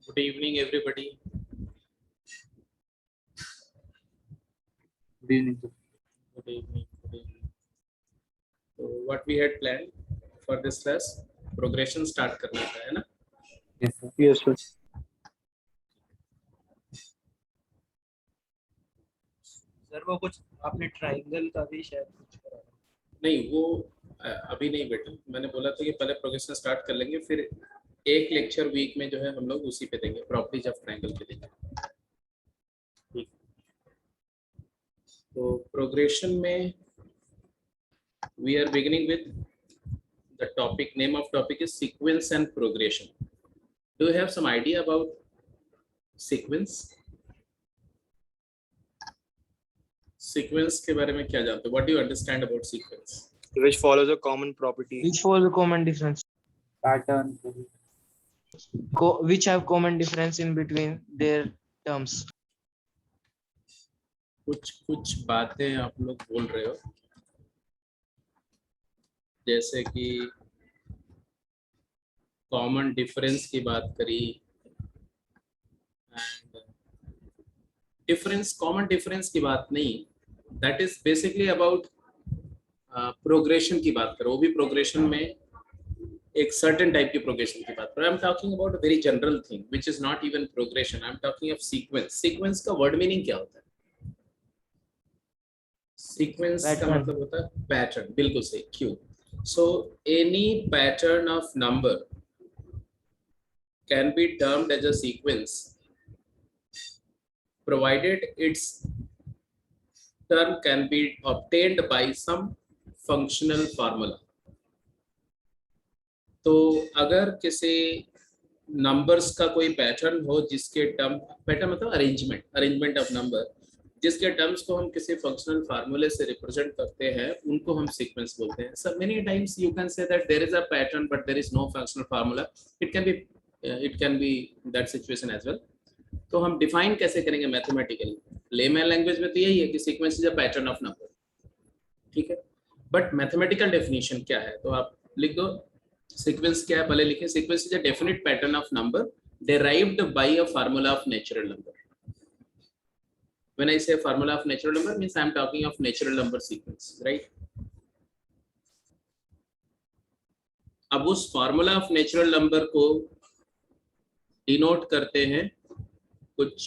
Good evening, everybody. Good evening. Good evening. Good evening. So, what we had planned for this class, progression start करना था, है ना? Yes, sir. Yes, sir. Sir वो कुछ आपने triangle का भी शायद कुछ करा है। नहीं, वो अभी नहीं बेटा. मैंने बोला था कि पहले प्रोग्रेशन स्टार्ट कर लेंगे, फिर एक लेक्चर वीक में जो है हम लोग उसी पे देंगे, प्रॉपर्टीज ऑफ ट्रायंगल पे देंगे. ठीक. तो प्रोग्रेशन में we are beginning with the topic. Name of topic is sequence and progression. Do you have some idea about sequence? Sequence के बारे में क्या जानते हो? What do you understand about sequence? Which follows a common property. Which follow common difference, Pattern. which have common difference in between their terms. कुछ बातें आप लोग बोल रहे हो, जैसे कि कॉमन डिफरेंस की बात करी, एंड डिफरेंस, कॉमन डिफरेंस की बात नहीं, that is basically about progression की बात करो. वो भी प्रोग्रेशन में एक सर्टेन टाइप की प्रोग्रेशन की बात करो. I am talking about a very general thing which is not even progression. I am talking of sequence. Sequence का वर्ड मीनिंग क्या होता है? सीक्वेंस का Pattern. मतलब होता है पैटर्न. बिल्कुल सही. क्यों? So any pattern of number can be termed as a sequence provided its term can be obtained by some functional formula. तो अगर किसी नंबर्स का कोई पैटर्न हो जिसके टर्म, पैटर्न मतलब अरेंजमेंट ऑफ नंबर, जिसके टर्म्स को हम किसी फंक्शनल फार्मूले से रिप्रेजेंट करते हैं, उनको हम सीक्वेंस बोलते हैं. So many times you can say that there is a pattern but there is no functional formula. It can be that situation as well. तो हम डिफाइन कैसे करेंगे मैथमेटिकली? लेमैन लैंग्वेज में तो यही है कि sequence is a pattern of number. ठीक है, बट मैथमेटिकल डेफिनेशन क्या है? तो आप लिख दो सीक्वेंस क्या है, भले लिखें. Sequence is a definite pattern of number derived by a formula of natural number. When I say formula of natural number means I am talking of natural number sequence, right? अब उस formula of natural number को denote करते हैं, कुछ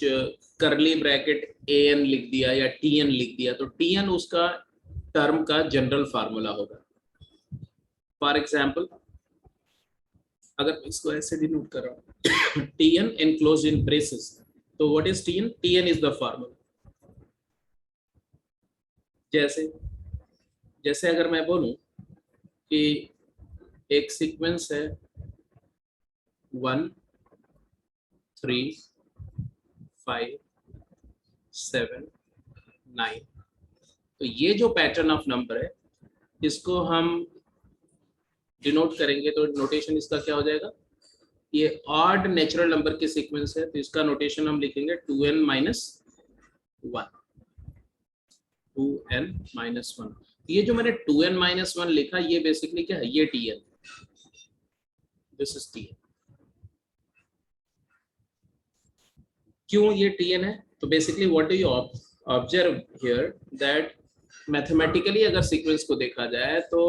करली bracket an लिख दिया या tn लिख दिया, तो tn उसका टर्म का जनरल फार्मूला होगा. फॉर एग्जाम्पल अगर इसको ऐसे डिनोट कर रहा हूं tn enclosed in braces, तो what is tn? tn is the formula. जैसे अगर मैं बोलूं कि एक सीक्वेंस है 1 3 5 7 9, तो ये जो पैटर्न ऑफ नंबर है इसको हम डिनोट करेंगे, तो नोटेशन इसका क्या हो जाएगा? ये ऑड नेचुरल नंबर के सीक्वेंस है, तो इसका नोटेशन हम लिखेंगे 2n minus 1. 2n minus 1. ये जो मैंने 2n minus 1 लिखा, ये बेसिकली क्या है? ये tn. This is tn. क्यों ये tn है? तो basically what do you observe here that mathematically अगर सीक्वेंस को देखा जाए तो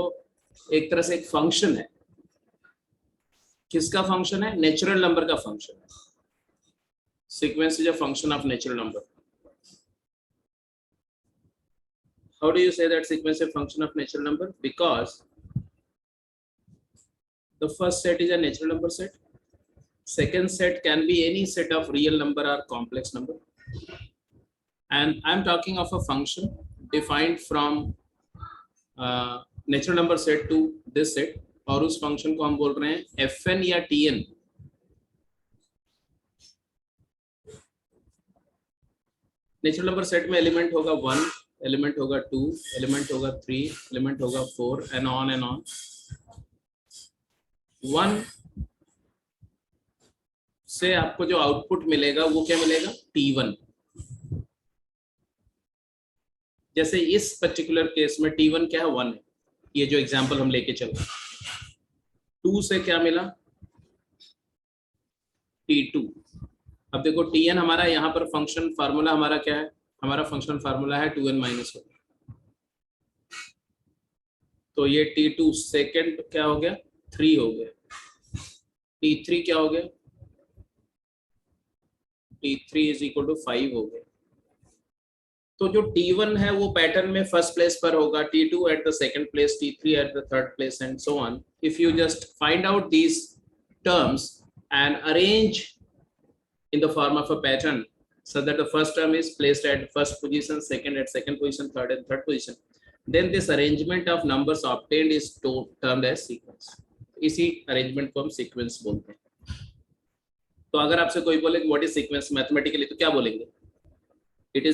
एक तरह से एक फंक्शन है. किसका फंक्शन है? नेचुरल नंबर का फंक्शन है. Sequence is a function of natural number. How do you say that sequence is a function of natural number? Because the first set is a natural number set. Second set can be any set of real number or complex number, and I'm talking of a function defined from natural number set to this set, और उस function को हम बोल रहे हैं fn या tn. Natural number set में element होगा 1, एलिमेंट होगा 2, एलिमेंट होगा 3, एलिमेंट होगा 4 एंड ऑन. 1 से आपको जो आउटपुट मिलेगा वो क्या मिलेगा? t1. जैसे इस पर्टिकुलर केस में t1 क्या है? 1 है. ये जो एग्जांपल हम लेके चल रहे हैं. 2 से क्या मिला? t2. अब देखो tn हमारा यहाँ पर फंक्शन फार्मूला हमारा क्या है, हमारा फंक्शन फार्मूला है 2n माइनस 1। तो ये t2 सेकेंड क्या हो गया 3 हो गया, t3 क्या हो गया t3 इज इक्वल टू 5 हो गया। तो जो t1 है वो पैटर्न में फर्स्ट प्लेस पर होगा, t2 at the second place, t3 at the third place and so on. If you just find out these terms and arrange in the form of a pattern so that the first term is placed at first position, second at second position, third at third position, then this arrangement of numbers obtained is termed as sequence। इसी arrangement को हम sequence बोलते हैं। तो अगर आपसे कोई बोले what is sequence मैथमेटिकली तो क्या बोलेंगे? it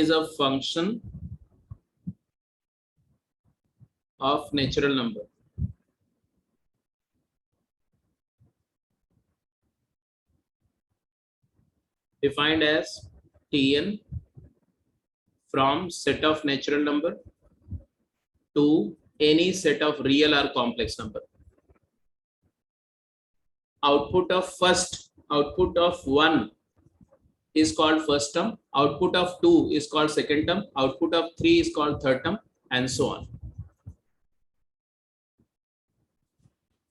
is a function of natural number। defined as Tn from set of natural number to any set of real or complex number। Output of 1 is called first term, output of 2 is called second term, output of 3 is called third term and so on।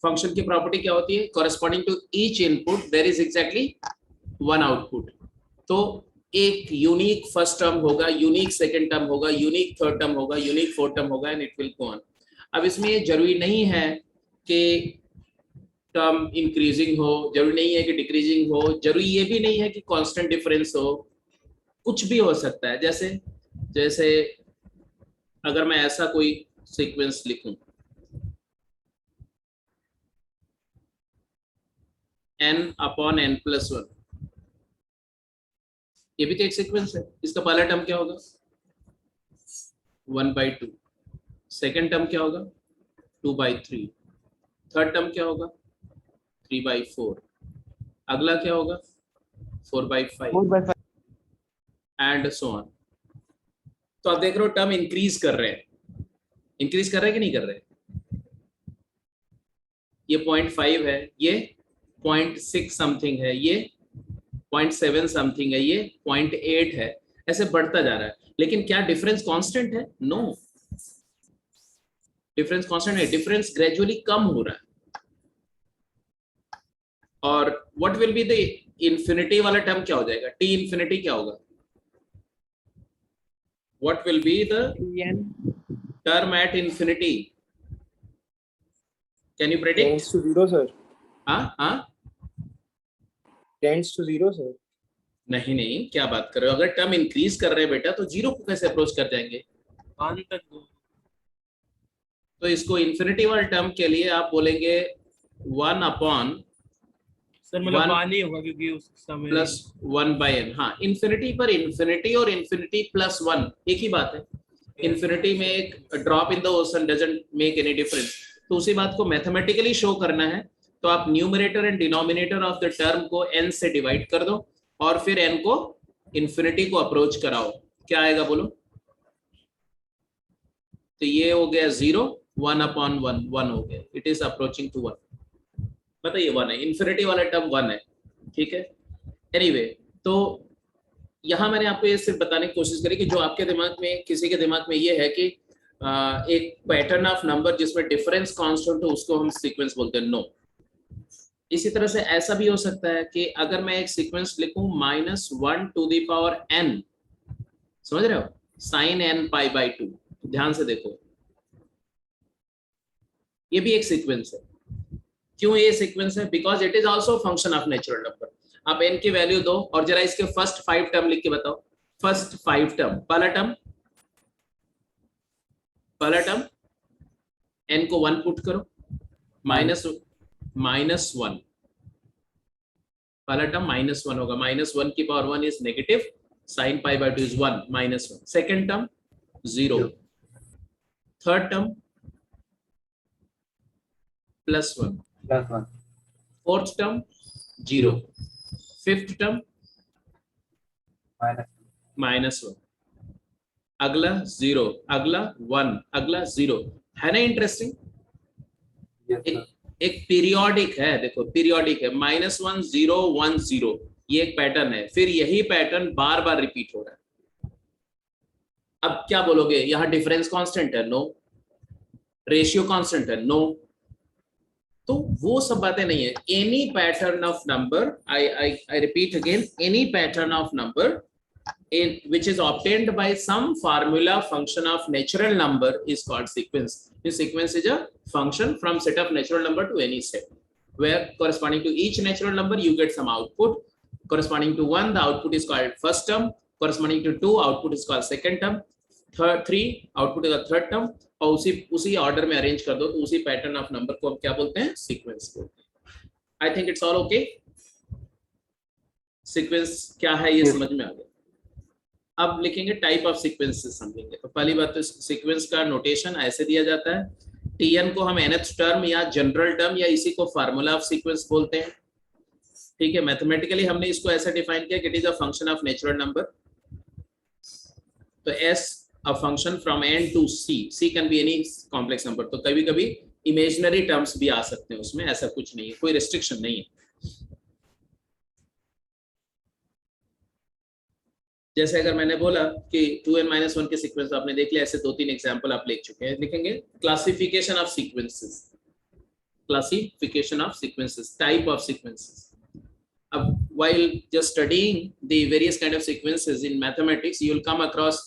Function की property क्या होती है? corresponding to each input there is exactly one output। तो एक unique first term होगा, unique second term होगा, unique third term होगा, unique fourth term होगा and it will go on. अब इसमें ये जरूरी नहीं है कि टर्म इंक्रीजिंग हो, जरूरी नहीं है कि डिक्रीजिंग हो, जरूरी ये भी नहीं है कि कांस्टेंट डिफरेंस हो, कुछ भी हो सकता है। जैसे अगर मैं ऐसा कोई सीक्वेंस लिखूं n/n+1, ये भी तो एक सीक्वेंस है। इसका पहला टर्म क्या होगा 1/2, सेकंड टर्म क्या होगा 2/3, थर्ड टर्म क्या होगा 3/4, अगला क्या होगा 4/5 एंड सो ऑन। तो आप देख रहे हो टर्म इंक्रीज कर रहे हैं कि नहीं कर रहे? ये 0.5 है, ये 0.6 समथिंग है, ये 0.7 समथिंग है, ये 0.8 है, ऐसे बढ़ता जा रहा है। लेकिन क्या डिफरेंस कांस्टेंट है? नो, डिफरेंस कांस्टेंट है, डिफरेंस ग्रेजुअली कम हो रहा है। और what will be the infinity वाला टर्म क्या हो जाएगा? टी इंफिनिटी क्या होगा? What will be the term at infinity? Can you predict? Tends to 0, sir. हाँ Tends to 0, sir. नहीं, क्या बात कर रहे हो? अगर टर्म इंक्रीज कर रहे हैं बेटा तो जीरो को कैसे अप्रोच कर जाएंगे? 1 तक दो। तो इसको इंफिनिटी वाले टर्म के लिए आप बोलेंगे 1/, सर मतलब 1 1 ही होगा क्योंकि उस समय प्लस 1/n। हाँ, इंफिनिटी पर इंफिनिटी और इंफिनिटी प्लस 1 एक ही बात है। इंफिनिटी में एक drop in the ocean doesn't make any difference. तो उसी बात को मैथमेटिकली शो करना है तो आप numerator and denominator of the term को n से डिवाइड कर दो और फिर n को इंफिनिटी को अप्रोच कराओ। क्या आएगा बोलो? तो ये हो गया 0, 1/1 1 हो गया, इट इज अप्रोचिंग टू 1। बताइए 1 है, इंफिनिटी वाला टर्म 1 है, ठीक है। एनीवे, तो यहाँ मैंने आपको ये सिर्फ बताने की कोशिश करी कि जो आपके दिमाग में, किसी के दिमाग में ये है कि एक पैटर्न ऑफ नंबर जिसमें डिफरेंस कांस्टेंट हो उसको हम सीक्वेंस बोलते हैं। नो, इसी तरह से ऐसा भी हो सकता है कि अगर मैं एक सीक्वेंस लिखूं -1 to the power n, समझ रहे हो, sin n π/2, ध्यान से देखो ये भी एक सीक्वेंस है। क्यों ये सीक्वेंस है? Because it is also function of natural number. आप n की वैल्यू दो और जरा इसके फर्स्ट 5 टर्म लिख के बताओ। फर्स्ट 5 टर्म, पहला टर्म n को 1 पुट करो, -1, पहला टर्म -1 होगा, -1 की power 1 is negative, sin π/2 is 1, -1। Second term 0, third term +1, fourth term 0, fifth term -1, अगला 0, अगला 1, अगला 0। है ना इंटरेस्टिंग? एक पीरियोडिक है, देखो पीरियोडिक है, -1 0 1 0, ये एक पैटर्न है, फिर यही पैटर्न बार बार रिपीट हो रहा है। अब क्या बोलोगे, यहाँ डिफरेंस कांस्टेंट है? नो। रेशियो कांस्टेंट है? नो। तो वो सब बातें नहीं है। Any pattern of number, I repeat again, any pattern of number in which is obtained by some formula function of natural number is called sequence. This sequence is a function from set of natural number to any set, where corresponding to each natural number you get some output. Corresponding to 1, the output is called first term. Corresponding to 2, output is called second term. 3, output is the third term. और उसी order में arrange कर दो तो उसी pattern of number को हम क्या बोलते हैं? सीक्वेंस बोलते हैं। I think it's all okay. Sequence क्या है ये समझ में आ गया। अब लिखेंगे टाइप ऑफ सीक्वेंसेस समझेंगे। तो पहली बात तो सीक्वेंस का नोटेशन ऐसे दिया जाता है, टीएन को हम nth टर्म या जनरल टर्म या इसी को फार्मूला ऑफ सीक्वेंस बोलते हैं। ठीक है, मैथमेटिकली हमने इसको ऐसा डिफाइन किया कि it is a function of natural number. तो as a function from n to C can be any complex number. तो कभी कभी इमेजिनरी टर्म्स भी आ सकते हैं उसमें, ऐसा कुछ नहीं है, कोई रिस्ट्रिक्शन नहीं है। जैसे अगर मैंने बोला कि 2n-1 के सीक्वेंस आपने देख लिया, ऐसे 2-3 एग्जांपल आप लिख चुके हैं। लिखेंगे classification of sequences, classification of sequences, type of sequences. अब while just studying the various kind of sequences in mathematics, you will come across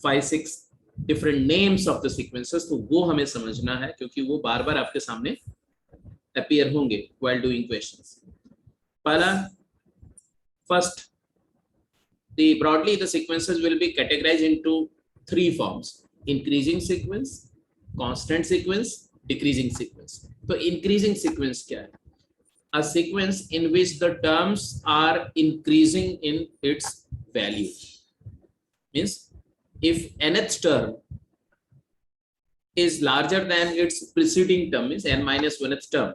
5-6 different names of the sequences। तो वो हमें समझना है क्योंकि वो बार बार आपके सामने appear होंगे while doing questions। पहला, first, broadly the sequences will be categorized into 3 forms: increasing sequence, constant sequence, decreasing sequence। तो increasing sequence क्या है? A sequence in which the terms are increasing in its value। Means if nth term is larger than its preceding term, means n-1th term,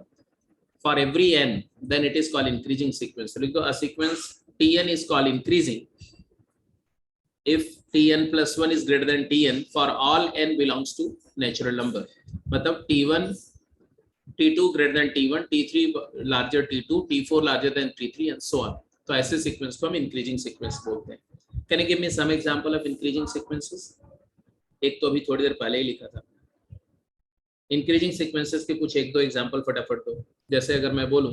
for every n, then it is called increasing sequence। So a sequence Tn is called increasing if Tn plus 1 is greater than Tn for all n belongs to natural number। मतलब T1 T2 greater than T1, T3 larger T2, T4 larger than T3 and so on। तो ऐसे sequence को हम increasing sequence बोलते हैं। Can you give me some example of increasing sequences? एक तो अभी थोड़ी देर पहले ही लिखा था। इंक्रीजिंग सीक्वेंसेस के कुछ 1-2 एग्जांपल फटाफट दो। जैसे अगर मैं बोलूं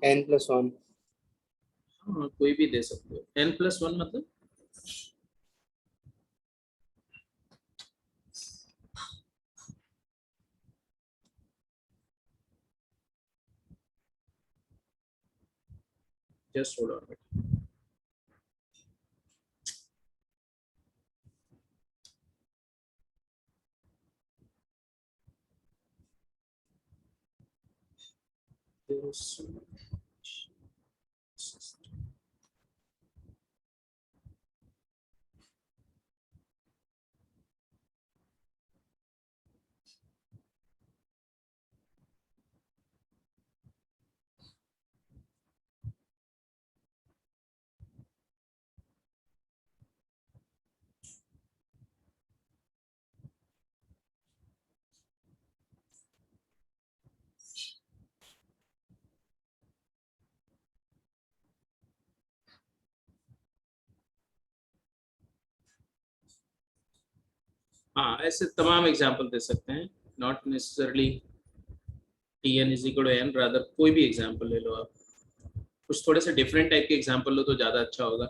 n+1, हाँ, कोई भी दे सकते हो। n+1 मतलब just hold on a minute। हाँ, ऐसे तमाम एग्जांपल दे सकते हैं, not necessarily Tn is equal to n, rather कोई भी एग्जांपल ले लो आप। कुछ थोड़े से डिफरेंट टाइप के एग्जांपल लो तो ज़्यादा अच्छा होगा।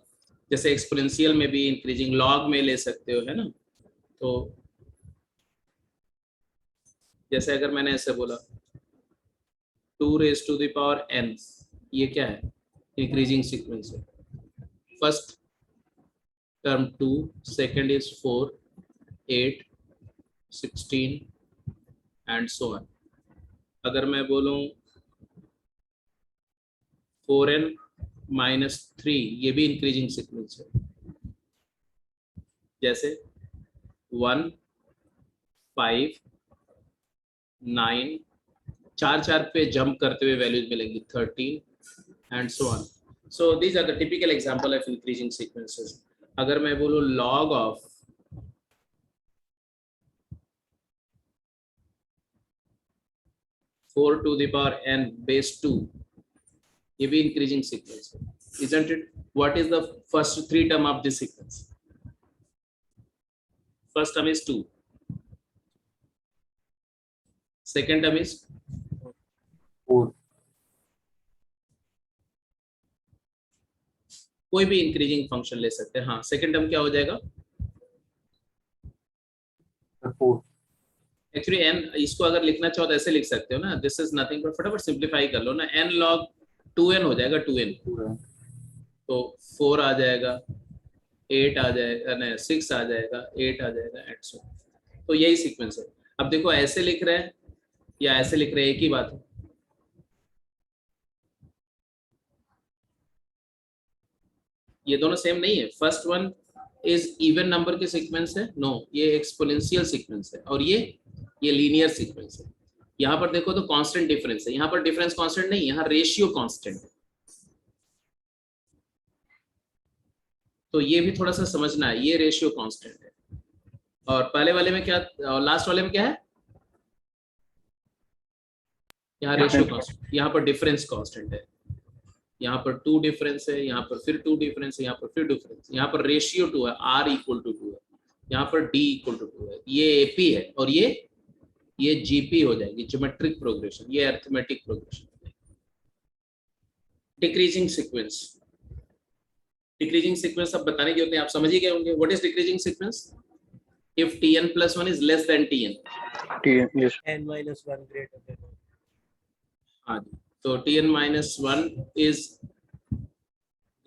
जैसे एक्सपोनेंशियल में भी इंक्रीजिंग, लॉग में ले सकते हो, है ना। तो जैसे अगर मैंने ऐसे बोला 2n, ये क्या है? इंक्रीजिंग सीक्वेंस है। First term 2, second is 4, 8, 16 and so on. अगर मैं बोलूं 4n-3, ये भी इंक्रीजिंग सीक्वेंस है। जैसे 1, 5, 9, 4 पे जंप करते हुए वैल्यूज मिलेंगी, 13 and so on. So these are the typical example of increasing sequences. अगर मैं बोलूं log of 4 to the power n base 2, ये भी increasing sequence है, isn't it? What is the first three term of this sequence? First term is 2, second term is 4, कोई भी increasing function ले सकते हैं. हाँ, सेकंड टर्म क्या हो जाएगा? 4, एक्चुअली n, इसको अगर लिखना चाहो तो ऐसे लिख सकते हो ना, दिस इज नथिंग बट, फटाफट सिंप्लीफाई कर लो ना, n log 2n हो जाएगा, 2n, 2, तो 4 आ जाएगा, 8 आ जाएगा, नहीं 6 आ जाएगा, 8 आ जाएगा, एंड सो. तो यही सीक्वेंस है. अब देखो ऐसे लिख रहे हैं या ऐसे लिख रहे हैं, एक ही बात है. ये दोनों सेम नहीं है. First one is even number के सीक्वेंस है, नो, ये एक्सपोनेंशियल सीक्वेंस है, और ये लीनियर सीक्वेंस है. यहाँ पर देखो तो कांस्टेंट डिफरेंस है, यहाँ पर डिफरेंस कांस्टेंट नहीं, यहाँ रेशियो कांस्टेंट है. तो ये भी थोड़ा सा समझना है, ये रेशियो कांस्टेंट है. और पहले वाले में क्या, और लास्ट वाले में क्या है? यहाँ रेशियो कांस्टेंट, यहाँ पर डिफरेंस कांस्टेंट है. यहाँ पर 2 डिफरेंस है, यहाँ पर फिर 2 डिफरेंस है, यहाँ पर फिर डिफरेंस, यहाँ पर रेशियो 2 है, r इक्वल टू 2 है, यहाँ पर d इक्वल टू 2 है. ये AP है और ये GP हो जाएगी, ज्योमेट्रिक प्रोग्रेशन, ये arithmetic progression. Decreasing sequence, decreasing sequence अब बताने की होते हैं, आप समझ ही गए होंगे. What is decreasing sequence? If tn plus 1 is less than tn. Yes. n minus 1 greater than 1. हाँ जी, तो tn minus 1 is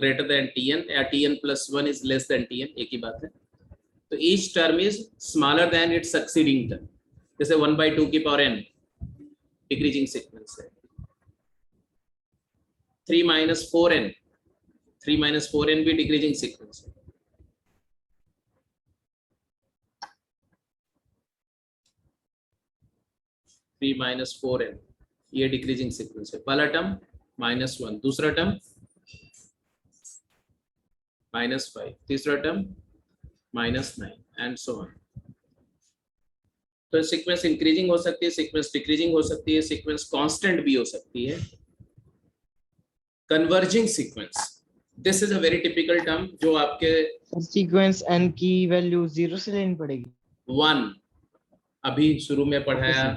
greater than tn या tn plus 1 is less than tn, एक ही बात है. तो each term is smaller than its succeeding term. जैसे 1/2 की power n decreasing sequence है. 3 minus 4n, 3 minus 4n भी डिक्रीजिंग सीक्वेंस है. थ्री माइनस 4n, ये डिक्रीजिंग सीक्वेंस है. पहला टर्म -1, दूसरा टर्म -5, तीसरा टर्म -9, एंड सो ऑन. तो सीक्वेंस इंक्रीजिंग हो सकती है, सीक्वेंस डिक्रीजिंग हो सकती है, सीक्वेंस कांस्टेंट भी हो सकती है. Converging sequence, this is a very typical term जो आपके सीक्वेंस n की वैल्यू 0 से लेनी पड़ेगी. 1 अभी शुरू में पढ़ाया.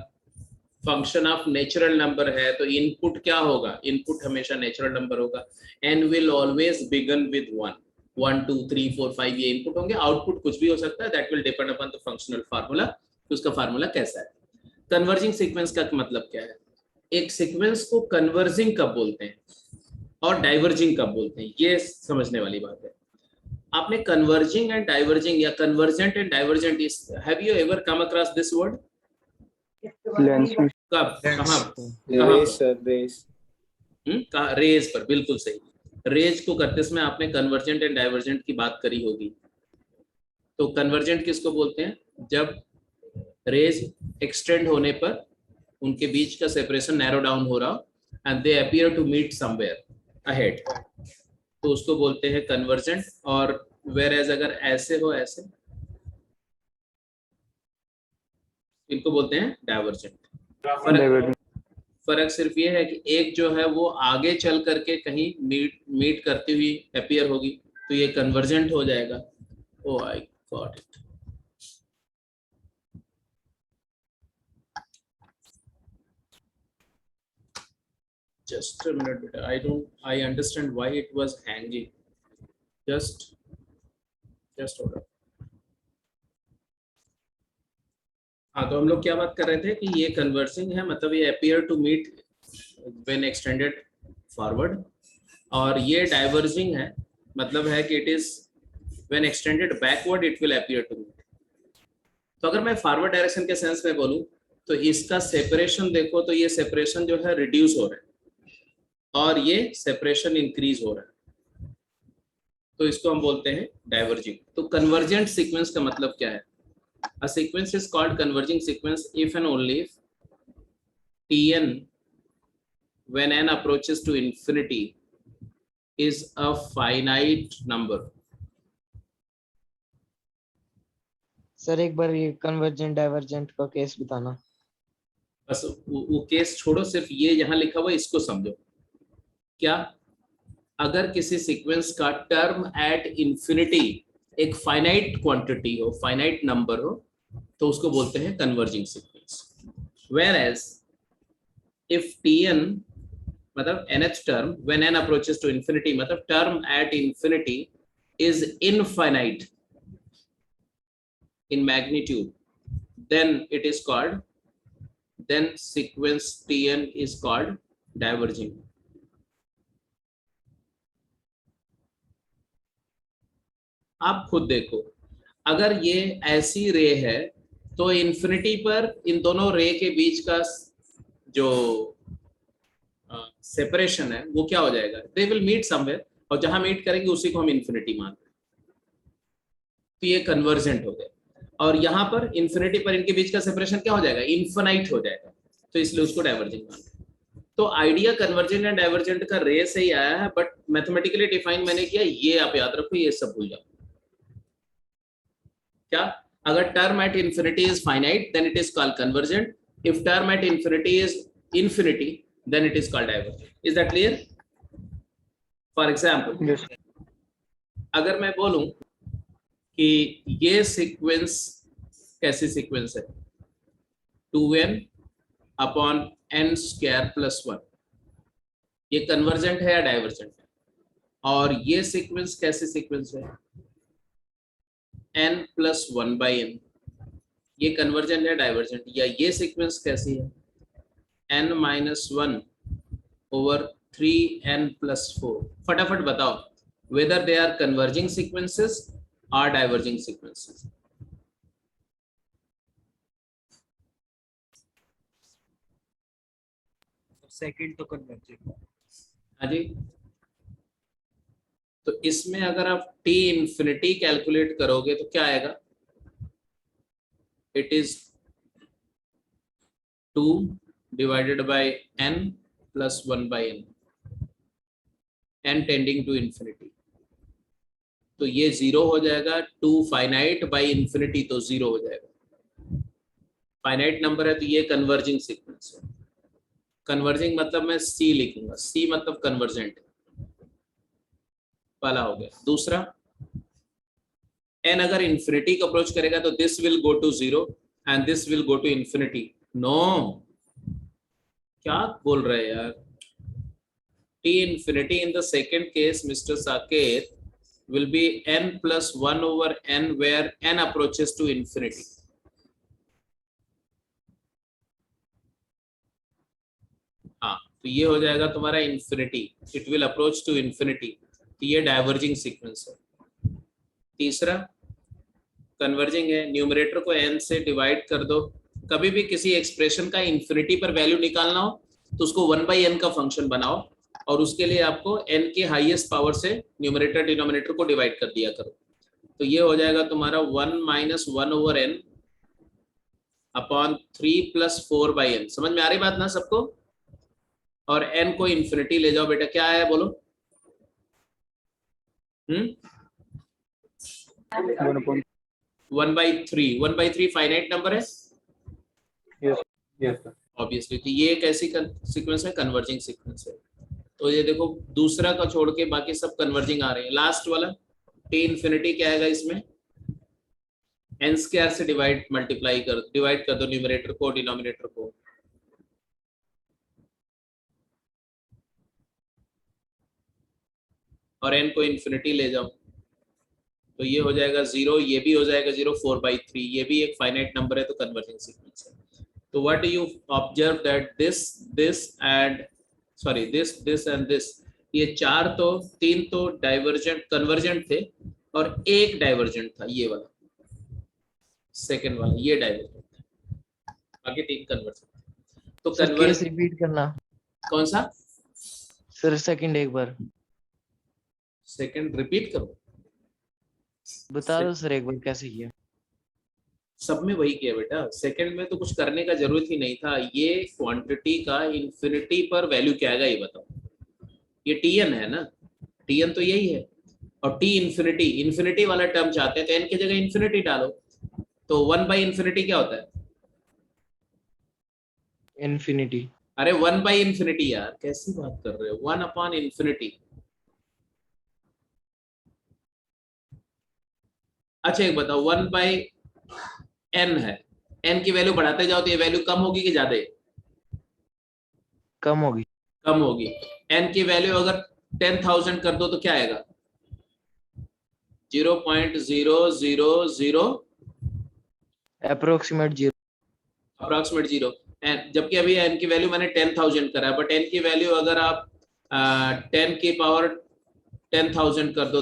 फंक्शन ऑफ नेचुरल नंबर है तो इनपुट क्या होगा? इनपुट हमेशा नेचुरल नंबर होगा. n will always begin with 1, 1 2 3 4 5 ये इनपुट होंगे. आउटपुट कुछ भी हो सकता है, that will depend upon the functional formula, उसका फार्मूला कैसा है. कन्वर्जिंग सीक्वेंस का मतलब क्या है? एक सीक्वेंस को कन्वर्जिंग कब बोलते हैं और डाइवर्जिंग कब बोलते हैं, ये समझने वाली बात है. आपने कन्वर्जिंग एंड डाइवर्जिंग या convergent and divergent, have you ever come across this word? कब, कहाँ? रेज पर, बिल्कुल सही. रेज को करते समय आपने कन्वर्जेंट एंड डाइवर्जेंट की बात करी होगी. तो कन्वर्जेंट किसको बोलते हैं? जब रेज एक्सटेंड होने पर उनके बीच का सेपरेशन नैरो डाउन हो रहा and they appear to meet somewhere ahead, तो उसको बोलते हैं कन्वर्जेंट. और वेयर एज अगर ऐसे हो, ऐसे, इनको बोलते हैं डाइवर्जेंट. फर्क सिर्फ ये है कि एक जो है वो आगे चल करके कहीं मीट करती हुई अपीयर होगी, तो ये कन्वर्जेंट हो जाएगा. Oh I got it. Just a minute, I understand why it was hanging. Just hold on. हाँ, तो हम लोग क्या बात कर रहे थे कि ये कन्वर्सिंग है, मतलब ये appear to meet when extended forward, और ये डाइवर्जिंग है, मतलब है कि it is when extended backward it will appear to meet. तो अगर मैं फॉरवर्ड डायरेक्शन के सेंस में बोलूं तो इसका सेपरेशन देखो, तो ये सेपरेशन जो है रिड्यूस हो रहा है और ये सेपरेशन इंक्रीज हो रहा है, तो इसको हम बोलते हैं डाइवर्जिंग. तो कन्वर्जेंट सीक्वेंस का मतलब क्या है? A sequence is called converging sequence if and only if Tn when n approaches to infinity is a finite number. Sir एक बार ये कन्वर्जेंट डाइवर्जेंट का केस बताना. बस वो केस छोड़ो, सिर्फ ये यहाँ लिखा हुआ है इसको समझो। क्या, अगर किसी सीक्वेंस का टर्म एट इंफिनिटी एक फाइनाइट क्वांटिटी हो, फाइनाइट नंबर हो, तो उसको बोलते हैं converging sequence. Whereas if tn मतलब nth term when n approaches to infinity, मतलब term at infinity is infinite in magnitude, then it is called, then sequence tn is called diverging. आप खुद देखो, अगर ये ऐसी रे है तो इन्फिनिटी पर इन दोनों रे के बीच का जो सेपरेशन है वो क्या हो जाएगा, दे विल मीट समवेयर, और जहां मीट करेंगे उसी को हम इन्फिनिटी मानते हैं, तो ये कन्वर्जेंट हो गया। और यहाँ पर इन्फिनिटी पर इनके बीच का सेपरेशन क्या हो जाएगा, इन्फिनाइट हो जाएगा, तो इसलिए उसको डाइवर्जिंग मानते हैं। तो आइडिया कन्वर्जेंट एंड डाइवर्जेंट का रे से ही आया है, बट मैथमेटिकली डिफाइन मैंने किया, ये आप याद रखो, ये सब भूल जाओ। क्या, अगर term at infinity is finite then it is called convergent, if term at infinity is infinity then it is called divergent. Is that clear? For example, Yes. अगर मैं बोलूं कि ये सीक्वेंस कैसी सीक्वेंस है, 2n upon n square plus 1, ये convergent है या डाइवर्जेंट है? और ये सीक्वेंस कैसी सीक्वेंस है, n प्लस 1/n, ये कन्वर्जेंट है डाइवर्जेंट? या ये सीक्वेंस कैसी है, n minus 1 over 3n plus 4? फटाफट बताओ whether they are converging sequences or diverging sequences. Second तो कन्वर्जेंट। हाँ जी, तो इसमें अगर आप t इंफिनिटी कैलकुलेट करोगे तो क्या आएगा, it is 2 divided by n plus 1/n, n tending to infinity, तो ये 0 हो जाएगा। 2 फाइनाइट बाय इंफिनिटी तो 0 हो जाएगा, फाइनाइट नंबर है तो ये कन्वर्जिंग सीक्वेंस है। कन्वर्जिंग मतलब मैं C लिखूंगा, C मतलब कन्वर्जेंट वाला हो गया। दूसरा, n अगर इंफिनिटी को अप्रोच करेगा तो this will go to 0 and this will go to infinity. No, क्या बोल रहे हैं यार, t infinity in the second case, Mr. Saket, will be n plus 1 over n where n approaches to infinity. हाँ, तो ये हो जाएगा तुम्हारा infinity, it will approach to infinity, तो ये डाइवर्जिंग सीक्वेंस है। तीसरा, कन्वर्जिंग है, न्यूमरेटर को n से डिवाइड कर दो, कभी भी किसी एक्सप्रेशन का इंफिनिटी पर वैल्यू निकालना हो तो उसको 1/n का फंक्शन बनाओ, और उसके लिए आपको n के हाईएस्ट पावर से न्यूमरेटर डिनोमिनेटर को डिवाइड कर दिया करो, तो ये हो जाएगा तुम्हारा 1 minus 1 over n upon 3 plus 4/n। समझ में आ रही बात ना सबको? और n को इंफिनिटी ले जाओ बेटा, क्या आया बोलो? 1/3, 1/3 फाइनाइट नंबर है Yes, sir. ऑब्वियसली, तो ये एक ऐसी सीक्वेंस है, कन्वर्जिंग सीक्वेंस है। तो ये देखो, दूसरा का छोड़ के बाकी सब कन्वर्जिंग आ रहे हैं। लास्ट वाला t इंफिनिटी क्या आएगा इसमें, n स्क्वायर से डिवाइड कर दो न्यूमरेटर को डिनोमिनेटर को, और n को इंफिनिटी ले जाओ तो ये हो जाएगा 0, ये भी हो जाएगा 0, 4/3, ये भी एक फाइनाइट नंबर है, तो कन्वर्जिंग सीक्वेंस है। तो what do you observe that this and this, ये 3 तो डाइवर्जेंट कन्वर्जेंट थे, और एक डाइवर्जेंट था, ये वाला सेकंड वाला, ये डाइवर्जेंट था, बाकी 3 कन्वर्जेंट। तो केस रिपीट करना। कौन सा सर सेकंड एक बार सेकंड रिपीट करो, बता दो सर एक बार कैसे किया। सब में वही किया बेटा, सेकंड में तो कुछ करने का जरूरत ही नहीं था। ये क्वांटिटी का इंफिनिटी पर वैल्यू क्या आएगा ये बताओ, ये tn है ना, tn तो यही है, और t इंफिनिटी वाला टर्म चाहते हैं तो n की जगह इंफिनिटी डालो, तो 1/∞ क्या होता है, इन्फिनिटी। अरे 1/∞ यार, कैसी बात कर रहे हो, 1/∞। अच्छा एक बताओ, 1/n है, n की वैल्यू बढ़ाते जाओ तो ये वैल्यू कम होगी कि ज्यादा? कम होगी। कम होगी। n की वैल्यू अगर 10,000 कर दो तो क्या आएगा? 0.000 अप्रोक्सीमेट 0। अप्रोक्सीमेट 0। जबकि अभी n की वैल्यू मैंने 10,000 करा है, बट n की वैल्यू अगर आप 10 की पावर 10,000 कर दो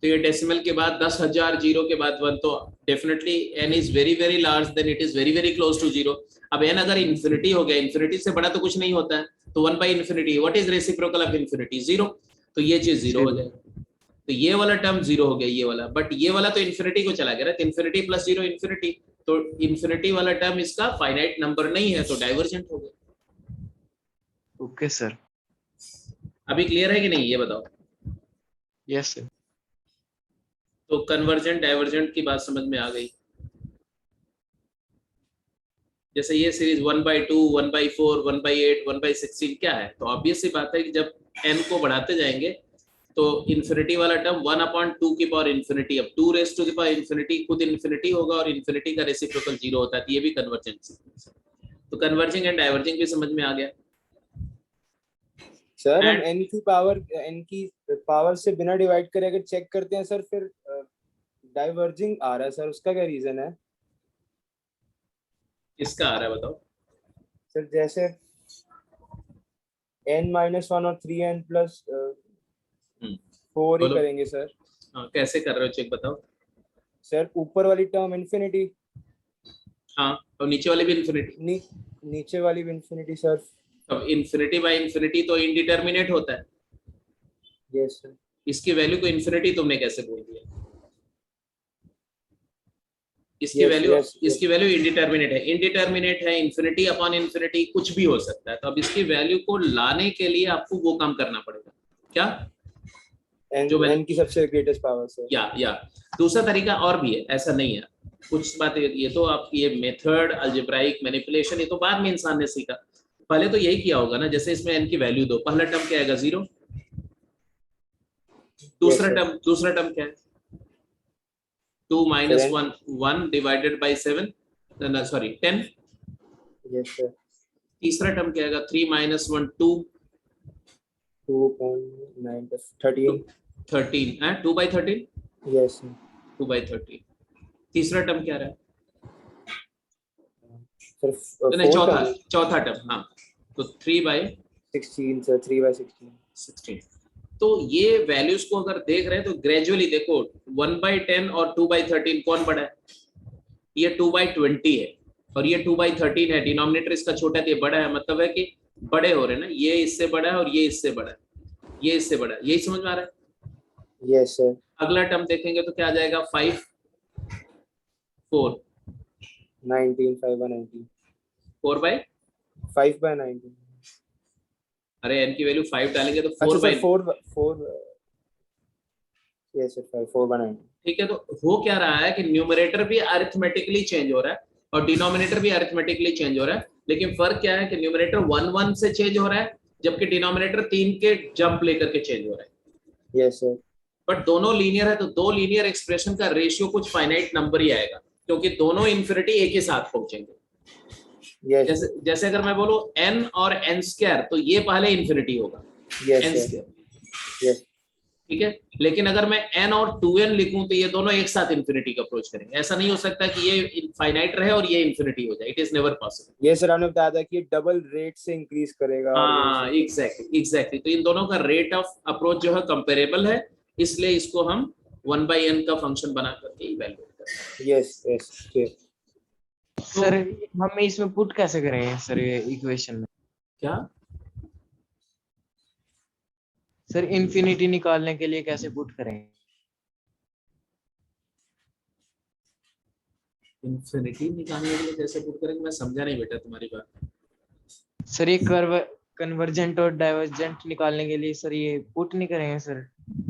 तो ये डेसिमल के बाद 10,000 जीरो के बाद 1, तो definitely n is very very large, then it is very very close to 0। अब n अगर इन्फिनिटी हो गया, इन्फिनिटी से बड़ा तो कुछ नहीं होता है, तो 1/∞, what is reciprocal of infinity? 0। तो ये चीज 0 हो जाएगा, तो ये वाला टर्म 0 हो गया, ये वाला, बट ये वाला तो इन्फिनिटी को चला गया ना, तो इन्फिनिटी प्लस 0 इन्फिनिटी, तो इन्फिनिटी वाला टर्म इसका फाइनाइट नंबर नहीं है, तो डाइवर्जेंट हो गया। Okay sir. अभी क्लियर है कि नहीं, ये बताओ। Yes sir. तो कन्वर्जेंट डाइवर्जेंट की बात समझ में आ गई। जैसे ये सीरीज 1/2, 1/4, 1/8, 1/16 क्या है? तो ऑब्वियस सी बात है कि जब n को बढ़ाते जाएंगे तो इन्फिनिटी वाला टर्म 1/2 की पावर इन्फिनिटी, अब 2 raise to the power infinity खुद इन्फिनिटी होगा और इन्फिनिटी का रेसिप्रोकल 0 होता है, तो ये भी कन्वर्जेंस। तो कन्वर्जिंग एंड डाइवर्जिंग भी समझ में आ गया। सर हम And- n की पावर से बिना डिवाइड करे अगर चेक करते हैं सर, फिर डाइवर्जिंग आ रहा है सर, उसका क्या रीजन है? किसका आ रहा है बताओ? सर जैसे n-1 और 3n प्लस 4 ही बोलो। करेंगे सर। हाँ, कैसे कर रहे हो चेक बताओ। सर ऊपर वाली टर्म इन्फिनिटी, हाँ, और नीचे वाली भी इन्फिनिटी। नीचे वाली भी इन्फिनिटी सर। अब इन्फिनिटी बाय इन्फिनिटी तो इनडिटर्मिनेट होता है, यस सर। इसकी वैल्यू को इन्फिनिटी तुमने कैसे बोल दिया? इसकी वैल्यू इसकी वैल्यू इंडिटर्मिनेट है, इंडिटर्मिनेट है, इन्फिनिटी अपॉन इन्फिनिटी कुछ भी हो सकता है, तो अब इसकी वैल्यू को लाने के लिए आपको वो काम करना पड़ेगा, क्या? n की सबसे ग्रेटेस्ट पावर सर। या दूसरा तरीका और भी है, ऐसा नहीं है कुछ बातें, ये तो आप ये मेथड अलजेब्राइक मैनिपुलेशन ये तो बाद में इंसान ने सीखा, पहले तो यही किया होगा ना। जैसे इसमें n की वैल्यू दो, पहला टर्म क्या आएगा? 0। दूसरा टर्म क्या है? 2 minus 1 divided by 7, sorry 10। Yes sir. तीसरा टर्म क्या आएगा? 3 minus 1 2, 2.9 13। 13 है, 2/13। Yes sir. 2/13। तीसरा टर्म क्या रहा है? सर नहीं, चौथा टर्म, हाँ, तो 3/16 सर, 3/16। तो ये वैल्यूज को अगर देख रहे हैं तो ग्रेजुअली देखो, 1/10 और 2/13 कौन बड़ा है? ये 2/20 है और ये 2/13 है, डिनोमिनेटर इसका छोटा है, ये बड़ा है, मतलब है कि बड़े हो रहे हैं ना, ये इससे बड़ा है और ये इससे बड़ा है, ये इससे बड़ा है, यही समझ में आ रहा है? Yes sir. अगला टर्म देखेंगे तो क्या आ जाएगा? 5 4 19 5/19 5/19। अरे n की वैल्यू 5 डालेंगे तो अच्छा 4 सर 4 यस सर 4/19। ठीक है, तो हो क्या रहा है कि न्यूमरेटर भी अरिथमेटिकली चेंज हो रहा है और डिनोमिनेटर भी अरिथमेटिकली चेंज हो रहा है, लेकिन फर्क क्या है कि न्यूमरेटर 1 से चेंज हो रहा है जबकि डिनोमिनेटर 3 के जंप लेकर के चेंज हो रहा है। Yes sir. बट दोनों लीनियर है, तो दो लीनियर एक्सप्रेशन का रेशियो कुछ फाइनाइट नंबर ही आएगा क्योंकि दोनों इन्फिनिटी एक ही साथ पहुंचेंगे। यस जैसे अगर मैं बोलूं n और n² तो ये पहले इन्फिनिटी होगा, n²। यस। ठीक है, लेकिन अगर मैं n और 2n लिखूं तो ये दोनों एक साथ इन्फिनिटी का अप्रोच करेंगे। ऐसा नहीं हो सकता कि ये फाइनाइट रहे और ये इन्फिनिटी हो जाए, इट इज नेवर पॉसिबल। ये सर आपने बताया था कि डबल रेट से इंक्रीज करेगा। हाँ, एग्जैक्टली। तो इन दोनों का रेट ऑफ अप्रोच जो है कंपेरेबल है, इसलिए इसको हम 1/n का फंक्शन बना करके इवैल्यूएट करते हैं। यस। सर हम इसमें पुट कैसे करेंगे सर ये इक्वेशन में? क्या सर इन्फिनिटी निकालने के लिए कैसे पुट करेंगे? इन्फिनिटी निकालने के लिए कैसे पुट करेंगे? मैं समझा नहीं बेटा तुम्हारी बात। सर ये कन्वर्जेंट और डाइवर्जेंट निकालने के लिए सर ये पुट नहीं करेंगे सर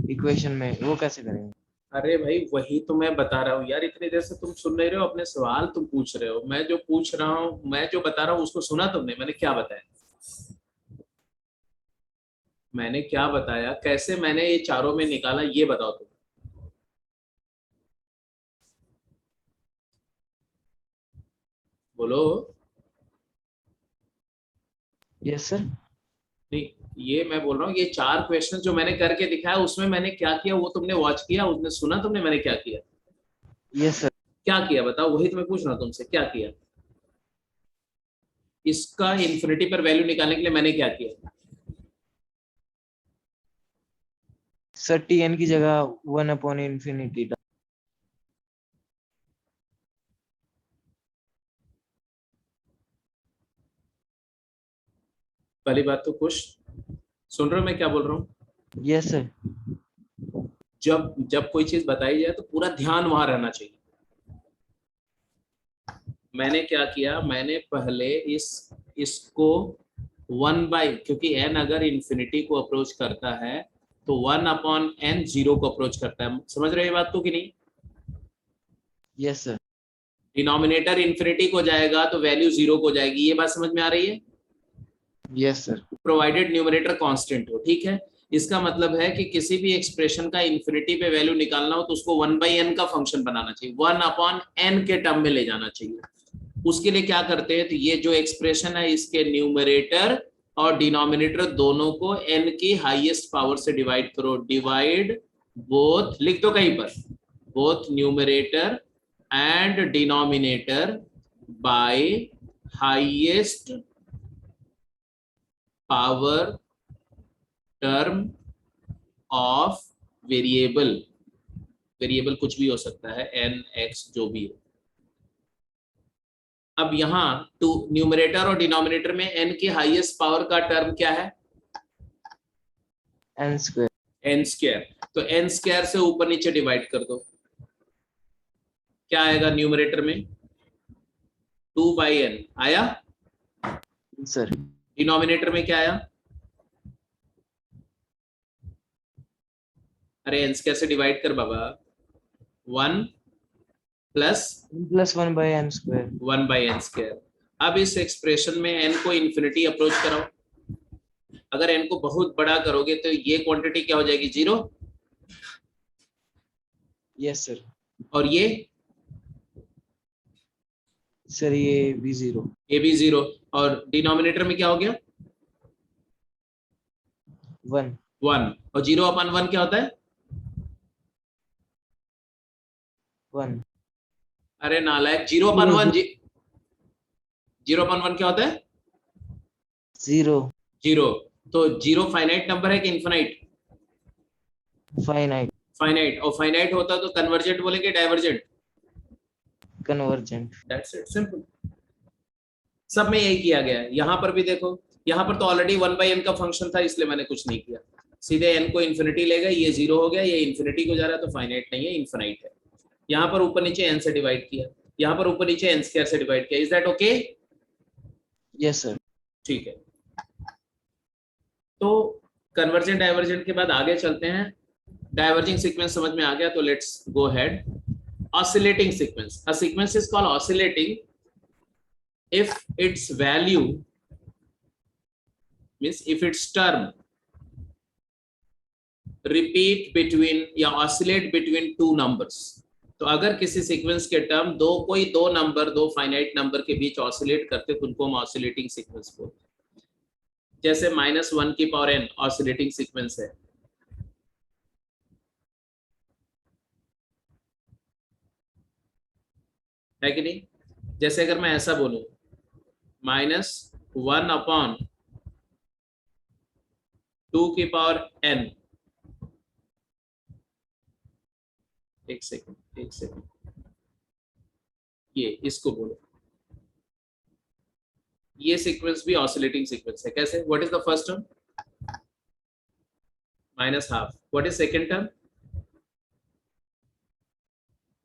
इक्वेशन में, वो कैसे करेंगे? अरे भाई वही तो मैं बता रहा हूँ यार, इतनी देर से तुम सुन नहीं रहे हो, अपने सवाल तुम पूछ रहे हो, मैं जो पूछ रहा हूँ, मैं जो बता रहा हूँ उसको सुना तुमने? मैंने क्या बताया? मैंने क्या बताया, कैसे मैंने ये चारों में निकाला, ये बताओ तुम। बोलो। Yes sir. नहीं, ये मैं बोल रहा हूँ, ये 4 क्वेश्चन जो मैंने करके दिखाया उसमें मैंने क्या किया वो तुमने वॉच किया, उसने सुना तुमने मैंने क्या किया? Yes sir. क्या किया बताओ, वही तो मैं पूछ रहा हूँ तुमसे, क्या किया? इसका इन्फिनिटी पर वैल्यू निकालने के लिए मैंने क्या किया? सर टीएन की जगह 1/infinity। पहली बात तो खुश, सुन रहे हो मैं क्या बोल रहा हूँ? Yes sir. जब जब कोई चीज बताई जाए तो पूरा ध्यान वहां रहना चाहिए। मैंने क्या किया, मैंने पहले इसको 1/, क्योंकि n अगर इंफिनिटी को अप्रोच करता है तो 1/n 0 को अप्रोच करता है, समझ रहे हो ये बात को कि नहीं? Yes sir. डिनोमिनेटर इंफिनिटी को जाएगा तो वैल्यू 0 को जाएगी, ये बात समझ में आ रही है? Yes sir. Provided numerator constant हो, ठीक है। इसका मतलब है कि किसी भी एक्सप्रेशन का इंफिनिटी पे वैल्यू निकालना हो तो उसको 1/n का फंक्शन बनाना चाहिए, 1/n के टर्म में ले जाना चाहिए। उसके लिए क्या करते हैं, तो ये जो एक्सप्रेशन है इसके न्यूमरेटर और डिनोमिनेटर दोनों को n की हाईएस्ट पावर से डिवाइड करो। डिवाइड बोथ, लिख दो कहीं पर, both numerator and denominator by highest power term of variable. Variable कुछ भी हो सकता है, n x जो भी हो। अब यहाँ टू न्यूमरेटर और डिनोमिनेटर में n की हाईएस्ट पावर का टर्म क्या है? n square. n square. तो n स्क्वायर से ऊपर नीचे डिवाइड कर दो, क्या आएगा न्यूमरेटर में? 2/n आया। सर डिनोमिनेटर में क्या आया? अरे n स्क्वायर से डिवाइड कर बाबा, 1 plus plus 1/n square. 1/n square. अब इस एक्सप्रेशन में n को इंफिनिटी अप्रोच कराओ, अगर n को बहुत बड़ा करोगे तो ये क्वांटिटी क्या हो जाएगी? 0। Yes sir. और ये सर ये भी 0। ये भी 0। और डिनोमिनेटर में क्या हो गया? 1। 1। और 0/1 क्या होता है? 1। अरे नालायक, 0/1 0/1 क्या होता है? 0। 0। तो 0 फाइनाइट नंबर है कि इनफाइनाइट? फाइनाइट। फाइनाइट। और फाइनाइट होता तो कन्वर्जेंट बोलेंगे divergent? Convergent. That's it, simple. सब में यही किया गया है। यहाँ पर भी देखो, यहाँ पर तो ऑलरेडी 1/n का फंक्शन था इसलिए मैंने कुछ नहीं किया, सीधे n को इन्फिनिटी ले गए, ये 0 हो गया, ये इन्फिनिटी को जा रहा है तो फाइनाइट नहीं है, इनफाइनाइट है। यहाँ पर ऊपर नीचे n से डिवाइड किया, यहाँ पर ऊपर नीचे n स्क्वायर से डिवाइड किया। Is that okay? Yes sir. ठीक है। तो कन्वर्जेंट डाइवर्जेंट के बाद आगे चलते हैं। डाइवर्जिंग सीक्वेंस समझ में आ गया तो let's go head. Oscillating sequence, a sequence is called oscillating if its value means if its term repeat between या oscillate between two numbers, तो अगर किसी सीक्वेंस के टर्म कोई दो नंबर, दो फाइनाइट नंबर के बीच ऑसिलेट करते तो उनको हम ऑसिलेटिंग सीक्वेंस बोलते हैं। जैसे -1 की पावर n ऑसिलेटिंग सीक्वेंस है कि नहीं? जैसे अगर मैं ऐसा बोलूं -1/2 की पावर n, एक सेकंड, ये इसको बोलो, ये सीक्वेंस भी ऑसिलेटिंग सीक्वेंस है। कैसे? What is the first term? -12। What is second term?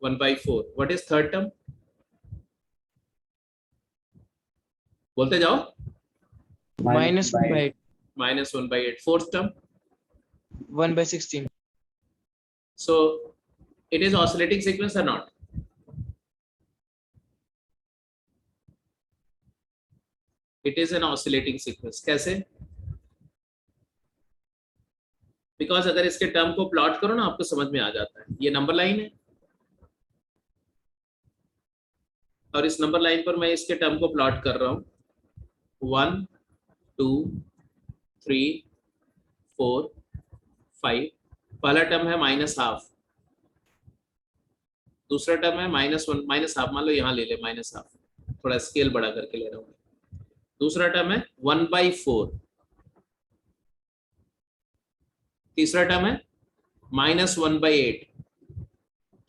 1/4। What is third term? बोलते जाओ। -1/8। -1/8। Fourth term? 1/16। So It is oscillating sequence or not? It is an oscillating sequence. कैसे? Because अगर इसके term को plot करो ना आपको समझ में आ जाता है. ये नंबर लाइन है और इस नंबर लाइन पर मैं इसके टर्म को प्लॉट कर रहा हूं. 1 2 3 4 5. पहला टर्म है -½ दूसरा टर्म है -1 -½ मान लो यहाँ ले ले -½ थोड़ा स्केल बड़ा करके ले रहा हूँ. दूसरा टर्म है 1/4. तीसरा टर्म है -1/8.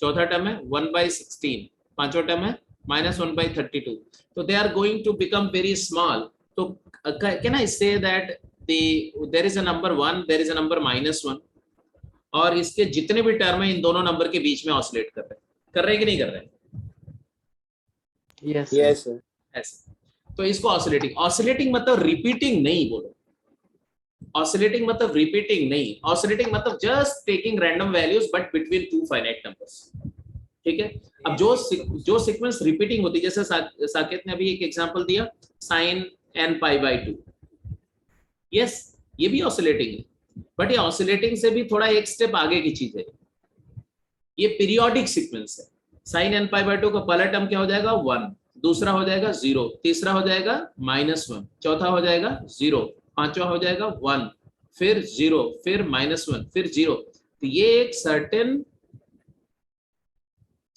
चौथा टर्म है 1/16. पांचवा टर्म है -1/32. तो they are going to become very small. तो can I say that there is a number 1, there is a number -1 और इसके जितने भी टर्म है इन दोनों नंबर के बीच में ऑसिलेट कर रहे हैं कि नहीं कर रहे हैं? Yes sir. ऐसे. तो इसको ऑसिलेटिंग मतलब रिपीटिंग नहीं बोलो. ऑसिलेटिंग मतलब रिपीटिंग नहीं. ऑसिलेटिंग मतलब just taking random values but between two finite numbers. ठीक है. अब जो सीक्वेंस रिपीटिंग होती है, जैसे साकेत ने अभी एक एग्जांपल दिया sin n π/2. यस, ये भी ऑसिलेटिंग है बट ये ऑसिलेटिंग से भी थोड़ा एक स्टेप आगे की चीज है. ये पीरियोडिक सीक्वेंस है. sin n π/2 का पहला टर्म क्या हो जाएगा? 1. दूसरा हो जाएगा 0. तीसरा हो जाएगा -1. चौथा हो जाएगा 0. पांचवा हो जाएगा 1. फिर 0. फिर -1. फिर 0. तो ये एक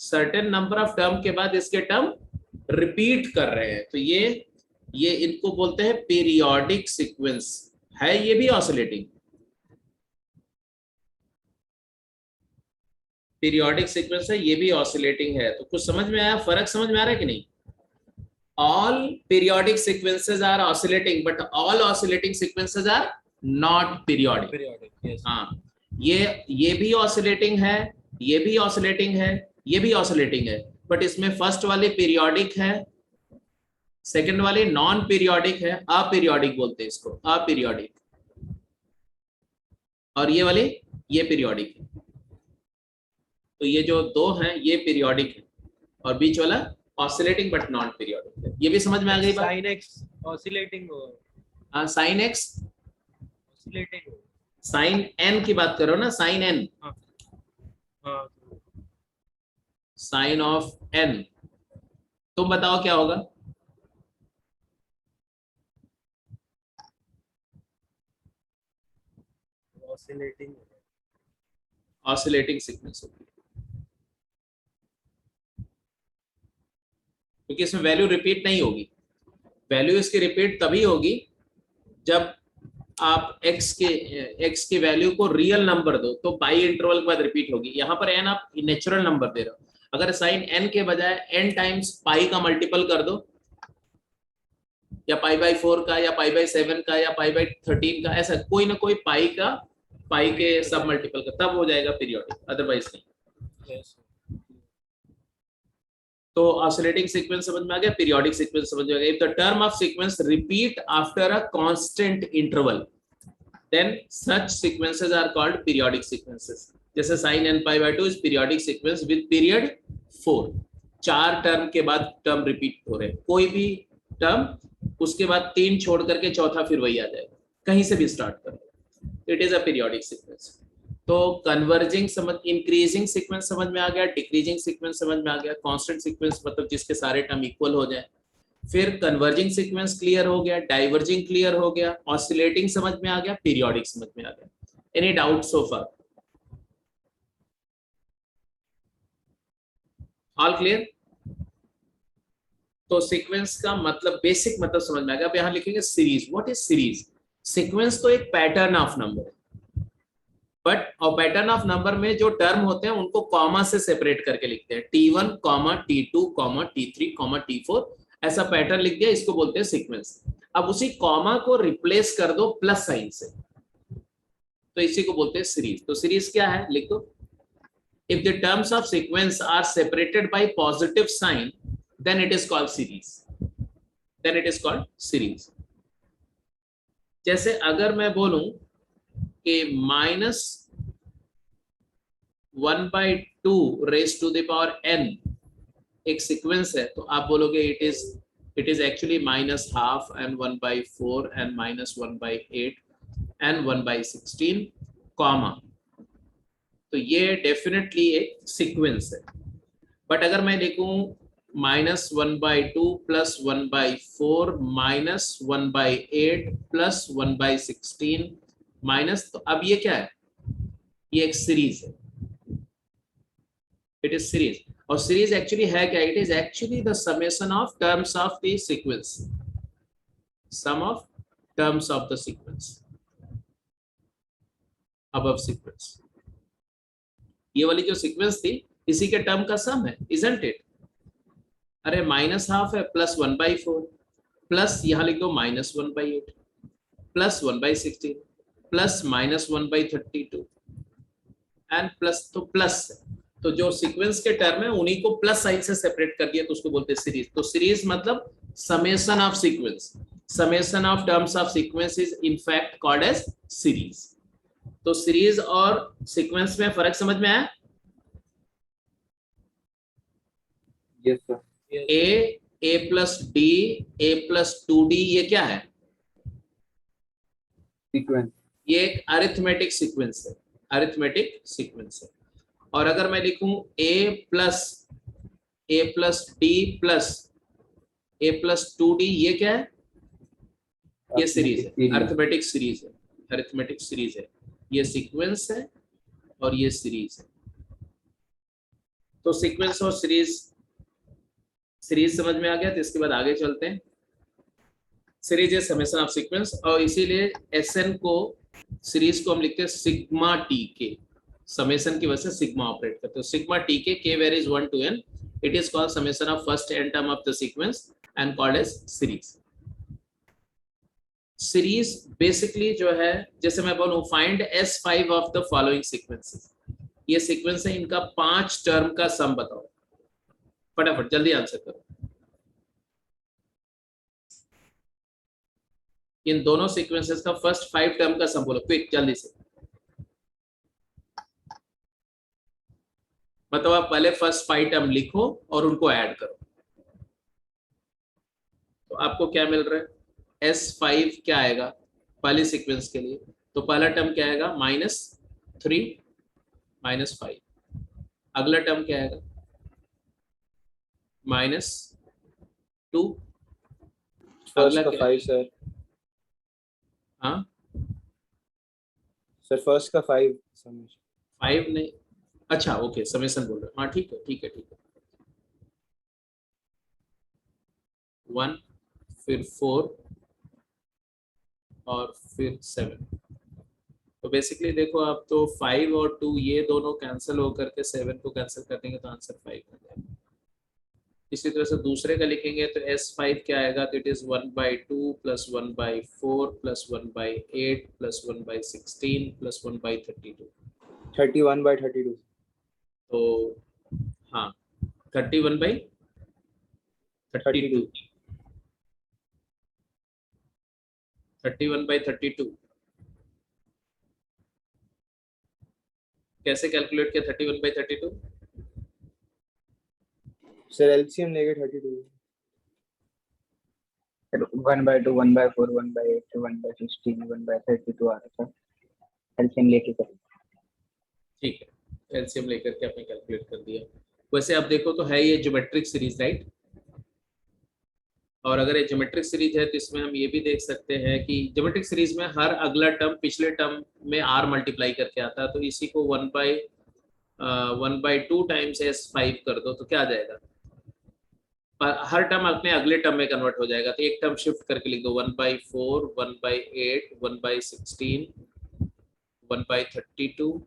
सर्टेन नंबर ऑफ टर्म के बाद इसके टर्म रिपीट कर रहे हैं. तो ये इनको बोलते हैं पीरियोडिक सीक्वेंस. है ये भी ऑसिलेटिंग. पीरियोडिक सीक्वेंस है, ये भी ऑसिलेटिंग है. तो कुछ समझ में आया? फर्क समझ में आ रहा है कि नहीं? All periodic sequences are oscillating, but all oscillating sequences are not periodic. Yes. हाँ, ये भी oscillating है, ये भी oscillating है, ये भी oscillating है, but इसमें फर्स्ट वाले पीरियोडिक है, सेकंड वाले नॉन पीरियोडिक है. अपीरियोडिक बोलते हैं इसको, अपीरियोडिक. और ये वाले ये पीरियोडिक है. तो ये जो दो हैं ये पीरियोडिक है और बीच वाला ऑसिलेटिंग बट नॉन पीरियोडिक है. ये भी समझ में आ गई बात? sin x ऑसिलेटिंग हाँ, sin x oscillating. sin n की बात करो ना. sin n, हाँ, sin ऑफ n. तुम बताओ क्या होगा? ऑसिलेटिंग. ऑसिलेटिंग सीक्वेंस होगी क्योंकि इसमें वैल्यू रिपीट नहीं होगी. वैल्यू इसकी रिपीट तभी होगी जब आप x के वैल्यू को रियल नंबर दो तो पाई इंटरवल के बाद रिपीट होगी. यहाँ पर n आप नेचुरल नंबर दे रहे हो. अगर sin n के बजाय n टाइम्स पाई का मल्टीपल कर दो या π/4 का या π/7 का या π/13 का, ऐसा कोई ना कोई पाई के सब मल्टीपल का, तब हो जाएगा पीरियोडिक, अदरवाइज नहीं. Yes. तो ऑसिलेटिंग सीक्वेंस समझ में आ गया, पीरियोडिक सीक्वेंस समझ में आ गया. If the term of sequence repeat after a constant interval then such sequences are called periodic sequences. जैसे sin n π/2 is periodic sequence with period 4. 4 term के बाद टर्म रिपीट हो रहे हैं. कोई भी टर्म उसके बाद 3 छोड़ करके चौथा फिर वही आ जाएगा, कहीं से भी स्टार्ट करो. It is a periodic sequence. तो कन्वर्जिंग समझ, इंक्रीजिंग सीक्वेंस समझ में आ गया, डिक्रीजिंग सीक्वेंस समझ में आ गया, कांस्टेंट सीक्वेंस मतलब जिसके सारे टर्म इक्वल हो जाए. फिर कन्वर्जिंग सीक्वेंस क्लियर हो गया, डाइवर्जिंग क्लियर हो गया, ऑसिलेटिंग समझ में आ गया, पीरियोडिक समझ में आ गया. Any doubt so far? All clear? तो सीक्वेंस का मतलब, बेसिक मतलब समझ में आ गया. अब यहां लिखेंगे series. What is series? Sequence तो एक पैटर्न ऑफ नंबर है, बट और पैटर्न ऑफ नंबर में जो टर्म होते हैं उनको कॉमा से सेपरेट करके लिखते हैं. T1, T2, T3, T4 ऐसा पैटर्न लिख दिया, इसको बोलते हैं सीक्वेंस. अब उसी कॉमा को रिप्लेस कर दो प्लस साइन से, तो इसी को बोलते हैं सीरीज. तो सीरीज क्या है लिख दो. If the terms of sequence are separated by positive sign then it is called series. Then it is called series. जैसे अगर मैं बोलूं कि 1/2 raise to the power n एक सीक्वेंस है, तो आप बोलोगे it is actually -12 and 1/4 and -1/8 and 1/16 comma, तो ये डेफिनेटली एक सीक्वेंस है। बट अगर मैं लिखूं -1/2 + 1/4 -1/8 + 1/16 माइनस, तो अब ये क्या है? ये एक सीरीज है, इट इज सीरीज। और सीरीज एक्चुअली है क्या? It is actually the summation of terms of the sequence, sum of terms of the sequence above sequence. ये वाली जो सीक्वेंस थी इसी के टर्म का सम है, इजंट इट? अरे -12 है प्लस 1/4 प्लस यहाँ लिख दो -1/8 प्लस 1/16 प्लस -1/32 एंड प्लस, तो प्लस है, तो जो सीक्वेंस के टर्म है उन्हीं को प्लस साइन से सेपरेट कर दिया, तो उसको बोलते हैं सीरीज। तो सीरीज मतलब summation of sequence, summation of terms of sequence is in fact called as series. तो सीरीज और सीक्वेंस में फर्क समझ में आया? Yes sir. a plus d, a plus 2d, ये क्या है? सीक्वेंस। ये एक अरिथमेटिक सीक्वेंस है, अरिथमेटिक सीक्वेंस है। और अगर मैं लिखूं a plus d plus a plus 2d, ये क्या है? ये सीरीज है, अरिथमेटिक सीरीज है, अरिथमेटिक सीरीज है। ये सीक्वेंस है और ये सीरीज है। तो सीक्वेंस और सीरीज समझ में आ गया, तो इसके बाद आगे चलते हैं। Series is summation of sequence, और इसीलिए SN को, सीरीज को हम लिखते हैं सिग्मा टी के, समेशन की वजह से सिग्मा ऑपरेट करते हैं। Sigma t k varies 1 to n, it is called summation of first n term of the sequence and called as series. Series basically जो है, जैसे मैं बोलूं find S5 of the following sequences, ये sequence है, इनका 5 टर्म का सम बताओ। फटाफट जल्दी आंसर करो। इन दोनों सीक्वेंसेस का फर्स्ट 5 टर्म का सम बोलो, क्विक जल्दी से बताओ। आप पहले फर्स्ट 5 टर्म लिखो और उनको ऐड करो, तो आपको क्या मिल रहा है? S5 क्या आएगा पहले सीक्वेंस के लिए? तो पहला टर्म क्या आएगा? -3 -5। अगला टर्म क्या आएगा? -2। अगला क्या? 5 सर। हाँ सर फर्स्ट का 5 समेशन। 5 नहीं, अच्छा ओके, समेशन बोल रहे हो। हाँ ठीक है ठीक है ठीक है। 1 फिर 4 और फिर 7। तो बेसिकली देखो आप, तो 5 और 2 ये दोनों कैंसिल होकर के 7 को कैंसिल कर देंगे, तो आंसर 5 आ जाएगा। इसी तरह से दूसरे का लिखेंगे तो S5 क्या आएगा? तो इट इज 1/2 + 1/4 + 1/8 + 1/16 + 1/32। 31/32। तो हाँ 31/32। 31/32 कैसे कैलकुलेट किया? 31/32 सर एलसीएम लेके 32। 1/2 1/4 1/8 1/16 1/32 आ रहा था, एलसीएम लेके कर। ठीक है, एलसीएम लेकर के आपने कैलकुलेट कर दिया। वैसे आप देखो तो है ये ज्योमेट्रिक सीरीज, राइट? और अगर ये ज्योमेट्रिक सीरीज है तो इसमें हम ये भी देख सकते हैं कि ज्योमेट्रिक सीरीज में हर अगला टर्म पिछले टर्म में r मल्टीप्लाई करके आता है, तो इसी को 1/2 टाइम्स S5 कर दो तो क्या आ जाएगा? हर टर्म अपने अगले टर्म में कन्वर्ट हो जाएगा, तो एक टर्म शिफ्ट करके लिख दो 1/4 1/8 1/16 1/32,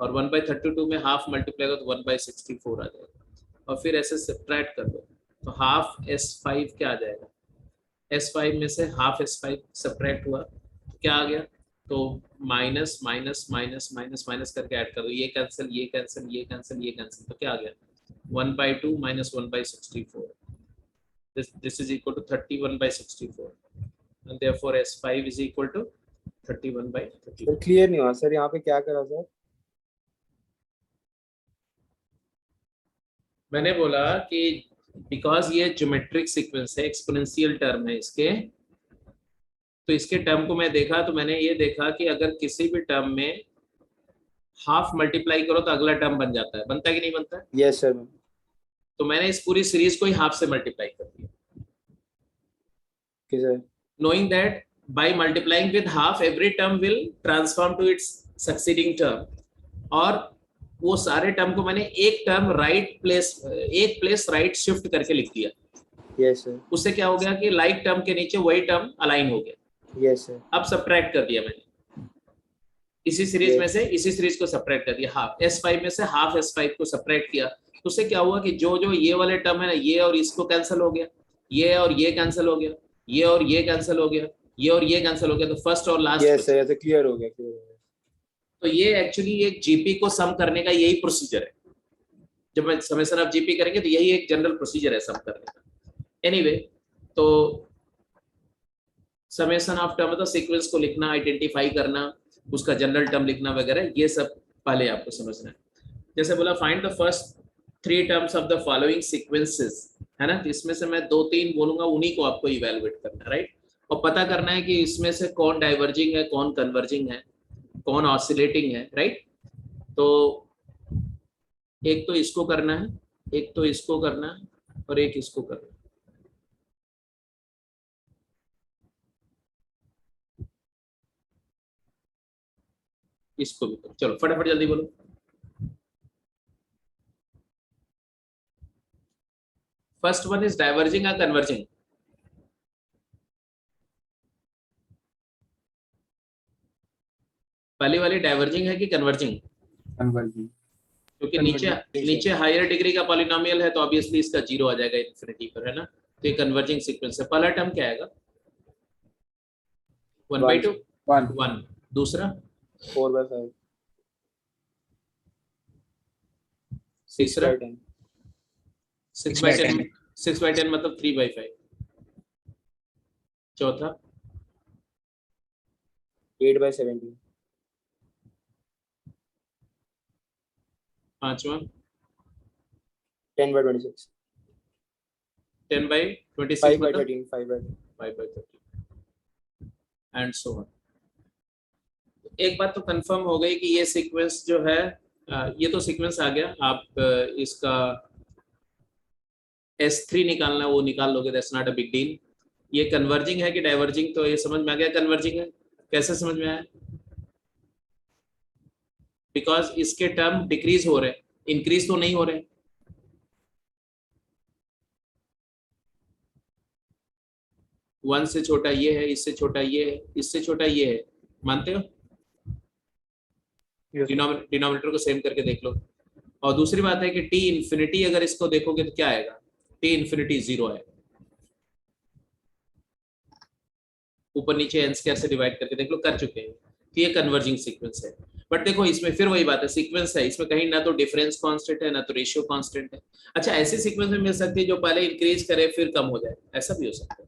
और 1/32 में हाफ मल्टीप्लाई करो तो 1/64 आ जाएगा, और फिर ऐसे सब्ट्रैक्ट कर दो तो हाफ S5 क्या आ जाएगा? S5 में से हाफ S5 सब्ट्रैक्ट हुआ तो क्या आ गया? तो minus minus minus minus minus करके ऐड कर दो, ये कैंसिल ये कैंसिल ये कैंसिल ये कैंसिल, तो क्या आ गया? 1/2 - 1/64। This is equal to 31/64 and therefore S5 is equal to 31/34। Sir clear नहीं हुआ सर, यहाँ पे क्या करा सर? मैंने बोला कि बिकॉज ये ज्योमेट्रिक सीक्वेंस है, एक्सपोनेंशियल टर्म है इसके, तो इसके टर्म को मैं देखा तो मैंने ये देखा कि अगर किसी भी टर्म में हाफ मल्टीप्लाई करो तो अगला टर्म बन जाता है, बनता है कि नहीं बनता है? Yes sir. तो मैंने इस पूरी सीरीज को ही हाफ से मल्टीप्लाई कर दिया, sir knowing that by multiplying with half every term will transform to its succeeding term, और वो सारे टर्म को मैंने एक टर्म एक प्लेस राइट शिफ्ट करके लिख दिया। Yes sir. उससे क्या हो गया कि लाइक टर्म के नीचे वही टर्म अलाइन हो गया। Yes sir. अब सब्ट्रैक्ट कर दिया मैंने इसी सीरीज में से, इसी सीरीज को सब्ट्रैक्ट कर दिया, हाफ S5 में से हाफ S5 को सब्ट्रैक्ट किया, तो उससे क्या हुआ कि जो जो ये वाले टर्म है ना, ये और इसको कैंसिल हो गया, ये और ये कैंसिल हो गया, ये और ये कैंसिल हो गया, ये और ये कैंसिल हो गया, तो फर्स्ट और लास्ट। यस सर, ऐसे क्लियर हो गया, क्लियर हो गया। तो ये एक्चुअली एक जीपी को सम करने का यही प्रोसीजर है। जब मैं समेशन ऑफ जीपी करेंगे तो यही एक जनरल प्रोसीजर है सम करने का। एनीवे, तो समेशन ऑफ टर्म मतलब सीक्वेंस को लिखना, आइडेंटिफाई करना, उसका जनरल टर्म लिखना वगैरह, ये सब पहले आपको समझना है। जैसे बोला find the first 3 terms of the following sequences, है ना, तो इसमें से मैं 2-3 बोलूंगा, उन्हीं को आपको इवैल्यूएट करना है, राइट, और पता करना है कि इसमें से कौन डाइवर्जिंग है, कौन कन्वर्जिंग है, कौन ऑसिलेटिंग है, राइट। तो एक तो इसको करना है, एक तो इसको करना है, और एक इसको करना है। इसको भी करो, चलो फटाफट जल्दी बोलो। फर्स्ट वन इज डाइवर्जिंग और कन्वर्जिंग। पहली वाली डाइवर्जिंग है कि कन्वर्जिंग? कन्वर्जिंग, क्योंकि नीचे हायर डिग्री का पॉलिनोमियल है तो ऑब्वियसली इसका 0 आ जाएगा इन्फिनिटी पर, है ना, तो ये कन्वर्जिंग सीक्वेंस है। पहला टर्म क्या आएगा? 1/2 1, दूसरा 4/5, तीसरा 6/10, 6/10, 6/10 मतलब 3/5, चौथा 8/17, पांचवा 10/26, 10/26 5/13, 5/13 एंड सो ऑन। एक बात तो कंफर्म हो गई कि ये सीक्वेंस जो है, ये तो सीक्वेंस आ गया। आप इसका S3 निकालना, वो निकाल लोगे, that's not a big deal. ये कन्वर्जिंग है कि डाइवर्जिंग, तो ये समझ में आ गया कन्वर्जिंग है। कैसे समझ में आया? बिकॉज इसके टर्म डिक्रीज हो रहे, इंक्रीज तो नहीं हो रहे। वन से छोटा ये है, इससे छोटा ये है, इससे छोटा ये है, मानते हो? डिनोमिनेटर को सेम करके देख लो। और दूसरी बात है कि टी इन्फिनिटी अगर इसको देखोगे तो क्या आएगा? टी इन्फिनिटी 0 है। ऊपर नीचे n स्क्वायर से डिवाइड करके देख लो, कर चुके हैं। तो ये कन्वर्जिंग सीक्वेंस है। बट देखो इसमें फिर वही बात है, सीक्वेंस है, इसमें कहीं ना तो डिफरेंस कांस्टेंट है, ना तो रेशियो कांस्टेंट है। अच्छा, ऐसी सीक्वेंस में मिल सकती है जो पहले इंक्रीज करे फिर कम हो जाए, ऐसा भी हो सकता है।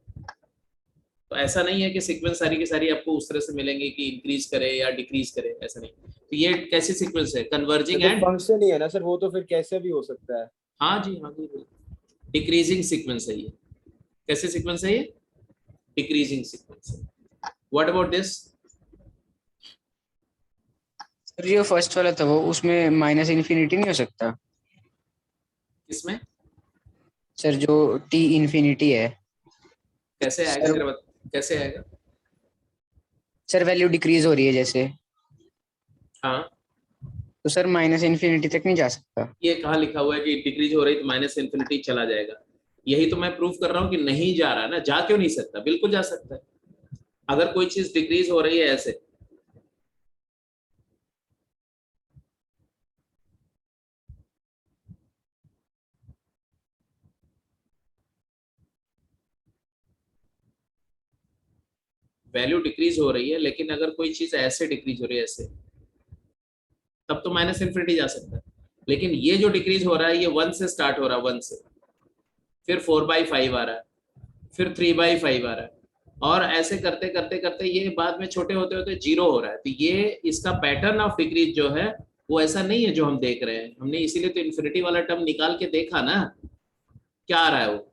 तो ऐसा नहीं है कि सीक्वेंस सारी की सारी आपको उस तरह से मिलेंगे कि इंक्रीज करे या डिक्रीज करे, ऐसा नहीं। तो ये कैसी सीक्वेंस है? कन्वर्जिंग एंड फंक्शन ही है ना सर, वो तो फिर कैसे भी हो सकता है। हाँ जी, डिक्रीजिंग सीक्वेंस है ये। कैसे सीक्वेंस है ये? डिक्रीजिंग सीक्वेंस है। What about this? सर जो फर्स्ट वाला था वो, उसमें माइनस इन्फिनिटी नहीं हो सकता? किसमें? सर जो t इन्फिनिटी है। कैसे आएगा? कैसे आएगा? सर वैल्यू डिक्रीज हो रही है जैसे। हाँ, तो सर माइनस इन्फिनिटी तक नहीं जा सकता। ये कहाँ लिखा हुआ है कि डिक्रीज हो रही तो माइनस इन्फिनिटी चला जाएगा? यही तो मैं प्रूफ कर रहा हूँ कि नहीं जा रहा ना। जा क्यों नहीं सकता? बिल्कुल जा सकता है। अगर कोई चीज डिक्रीज हो रही है ऐसे, वैल्यू डिक्रीज हो रही है, लेकिन अगर कोई चीज ऐसे डिक्रीज हो रही है ऐसे, तब तो माइनस इन्फिनिटी जा सकता है। लेकिन ये जो डिक्रीज हो रहा है ये 1 से स्टार्ट हो रहा है, 1 से, फिर 4/5 आ रहा है, फिर 3/5 आ रहा है, और ऐसे करते करते करते ये बाद में छोटे होते होते 0 हो रहा है। तो ये इसका पैटर्न ऑफ डिक्रीज जो है वो ऐसा नहीं है जो हम देख रहे हैं। हमने इसीलिए तो इन्फिनिटी वाला टर्म निकाल के देखा ना, क्या आ रहा है वो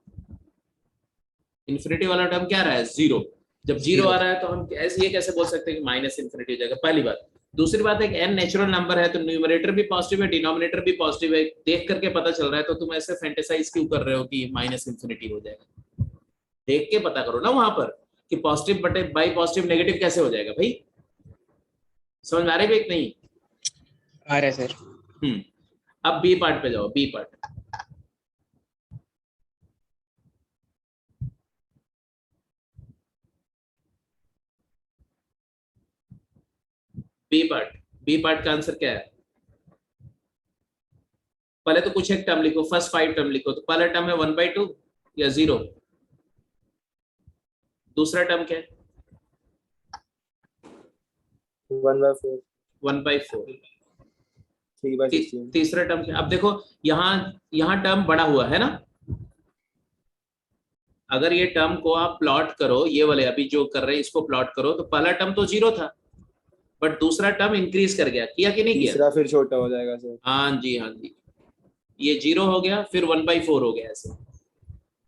इन्फिनिटी वाला टर्म क्या आ रहा है, जीरो। जब जीरो आ रहा है तो हम ऐसे ये कैसे बोल सकते हैं कि माइनस इन्फिनिटी हो जाएगा, पहली बात। दूसरी बात है कि n नेचुरल नंबर है तो न्यूमरेटर भी पॉजिटिव है डिनोमिनेटर भी पॉजिटिव है, देख करके पता चल रहा है। तो तुम ऐसे फैंटेसाइज क्यों कर रहे हो कि माइनस इन्फिनिटी हो जाएगा? देख के पता करो ना वहां पर कि पॉजिटिव बटे बाई पॉजिटिव नेगेटिव कैसे हो जाएगा भाई। समझ में आ रही है कि नहीं? आ रहा है सर। अब बी पार्ट पे जाओ, बी पार्ट। बी पार्ट का आंसर क्या है? पहले तो कुछ एक टर्म लिखो, फर्स्ट 5 टर्म लिखो। तो पहला टर्म है 1/2 या 0? दूसरा टर्म क्या है? 1/4 1/4। 3/16 तीसरा टर्म क्या? अब देखो यहाँ टर्म बड़ा हुआ है ना। अगर ये टर्म को आप प्लॉट करो, ये वाले अभी जो कर रहे हैं इसको प्लॉट करो, तो पहला टर्म तो 0 था बट दूसरा टर्म इंक्रीज कर गया, किया कि नहीं किया? तीसरा फिर छोटा हो जाएगा सर। हाँ जी, हाँ जी। ये 0 हो गया, फिर 1/4 हो गया ऐसे।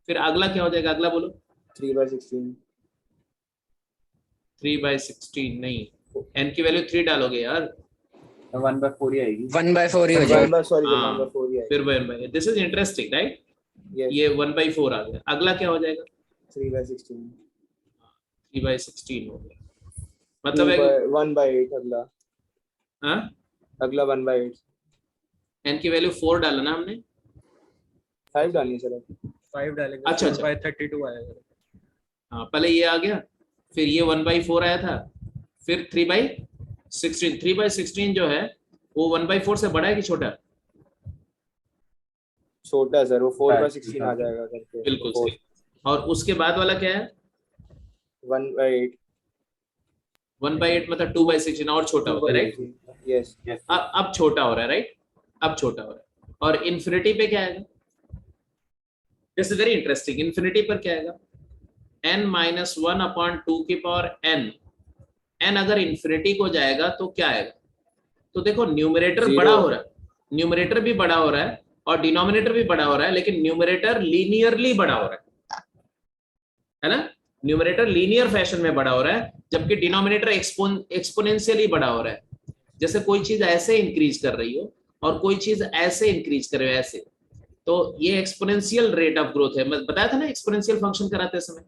फिर अगला क्या हो जाएगा? अगला बोलो। 3/16 3/16 नहीं, n की वैल्यू 3 डालोगे यार। 1/4 ही आएगी। 1/4 ही हो जाएगा। सॉरी हाँ, 1/4 ही फिर 1/4। This is interesting right. Yes, ये 1/4 आ गया। अगला क्या हो जाएगा? 3/16 3/16 हो गया। मतलब है 1/8 अगला। हाँ, अगला 1/8 n की वैल्यू 4 डाला ना हमने। 5 डालनी है सर। 5 डालेंगे। अच्छा, 1/32 आएगा। हाँ, पहले ये आ गया, फिर ये 1/4 आया था, फिर 3/16। 3/16 जो है वो 1/4 से बड़ा है कि छोटा? छोटा सर, वो 4/16 आ जाएगा करके। बिल्कुल सही। और उसके बाद वाला क्या है? 1/8 1/8 मतलब 2/16 और छोटा होगा राइट। यस। अब छोटा हो रहा है राइट, अब छोटा हो रहा है। और इन्फिनिटी पे क्या आएगा? This is very interesting. Infinity पर क्या आएगा? n-1/2 की पावर n। n अगर इन्फिनिटी को जाएगा तो क्या आएगा? तो देखो न्यूमरेटर Zero. बड़ा हो रहा है, न्यूमरेटर भी बड़ा हो रहा है और डिनोमिनेटर भी बड़ा हो रहा है, लेकिन न्यूमरेटर लीनियरली बड़ा हो रहा है ना। न्यूमरेटर लीनियर फैशन में बड़ा हो रहा है, जबकि डिनोमिनेटर एक्सपोनेंशियली बड़ा हो रहा है। जैसे कोई चीज ऐसे इंक्रीज कर रही हो और कोई चीज ऐसे इंक्रीज कर रही हो ऐसे, तो ये एक्सपोनेंशियल रेट ऑफ ग्रोथ है। मैं बताया था ना एक्सपोनेंशियल फंक्शन कराते समय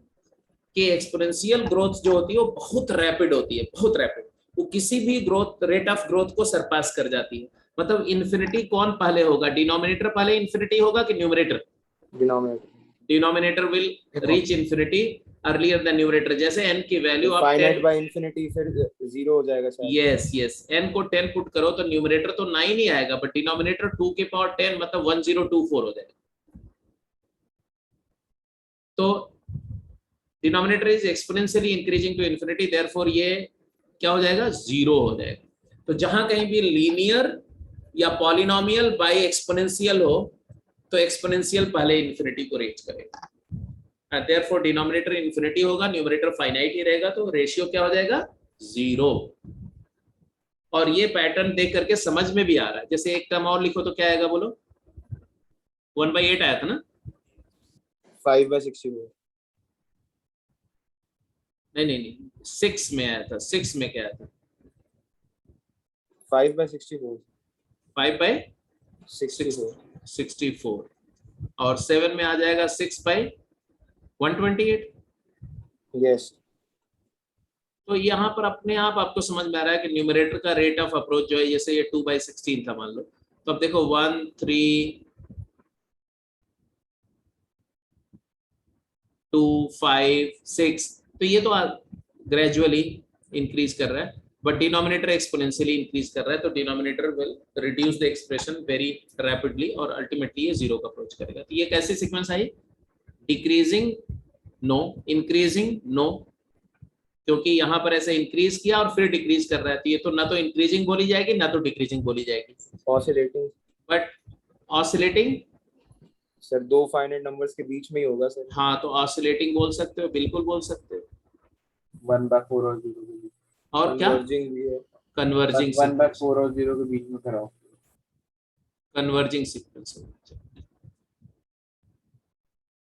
कि एक्सपोनेंशियल ग्रोथ जो होती है वो बहुत रैपिड होती है, बहुत रैपिड। वो किसी भी ग्रोथ रेट ऑफ ग्रोथ को सरपास कर जाती है। मतलब इन्फिनिटी कौन पहले होगा? डिनोमिनेटर पहले इन्फिनिटी होगा कि numerator? Denominator will reach infinity earlier than numerator. जैसे n की वैल्यू आप फाइनाइट बाय इन्फिनिटी फिर 0 हो जाएगा सर। यस n को 10 पुट करो तो न्यूमरेटर तो 9 ही आएगा, बट डिनोमिनेटर 2 की पावर 10 मतलब 1024 हो जाएगा। तो denominator is exponentially increasing to infinity, therefore ये क्या हो जाएगा? 0 हो जाएगा। तो जहां कहीं भी लीनियर या पॉलिनोमियल बाय एक्सपोनेंशियल हो तो एक्सपोनेंशियल पहले इन्फिनिटी को रीच करेगा, देयरफॉर डिनोमिनेटर इन्फिनिटी होगा, न्यूमरेटर फाइनाइट ही रहेगा, तो रेशियो क्या हो जाएगा? 0। और ये पैटर्न देख करके समझ में भी आ रहा है। जैसे एक टर्म और लिखो तो क्या आएगा बोलो? 1/8 आया था ना? 5/64 नहीं 6 में आया था। 6 में क्या आया था? 5/64 5/64 और 7 में आ जाएगा 6/128। यस। तो यहाँ पर अपने आप आपको समझ में आ रहा है कि न्यूमरेटर का रेट ऑफ अप्रोच जो है, जैसे ये 2/16 था मान लो, तो अब देखो 1 3 2 5 6, तो ये तो ग्रेजुअली इंक्रीज कर रहा है, बट डिनोमिनेटर एक्सपोनेंशियली इंक्रीज कर रहा है। तो denominator will reduce the expression very rapidly और अल्टीमेटली ये 0 का अप्रोच करेगा। तो ये कैसी सीक्वेंस आई? डिक्रीजिंग नो, इंक्रीजिंग नो, क्योंकि यहाँ पर ऐसे इंक्रीज किया और फिर डिक्रीज कर रहा है, तो ये तो ना तो इंक्रीजिंग बोली जाएगी ना तो डिक्रीजिंग बोली जाएगी, ऑसिलेटिंग। बट ऑसिलेटिंग सर दो फाइनाइट नंबर्स के बीच में ही होगा सर। हाँ, तो ऑसिलेटिंग बोल सकते हो, बिल्कुल बोल सकते हो। 1/4 और 0 और क्या? कन्वर्जिंग भी है। कन्वर्जिंग 1/4 और 0 के बीच में कराओ। कन्वर्जिंग सीक्वेंस होना चाहिए।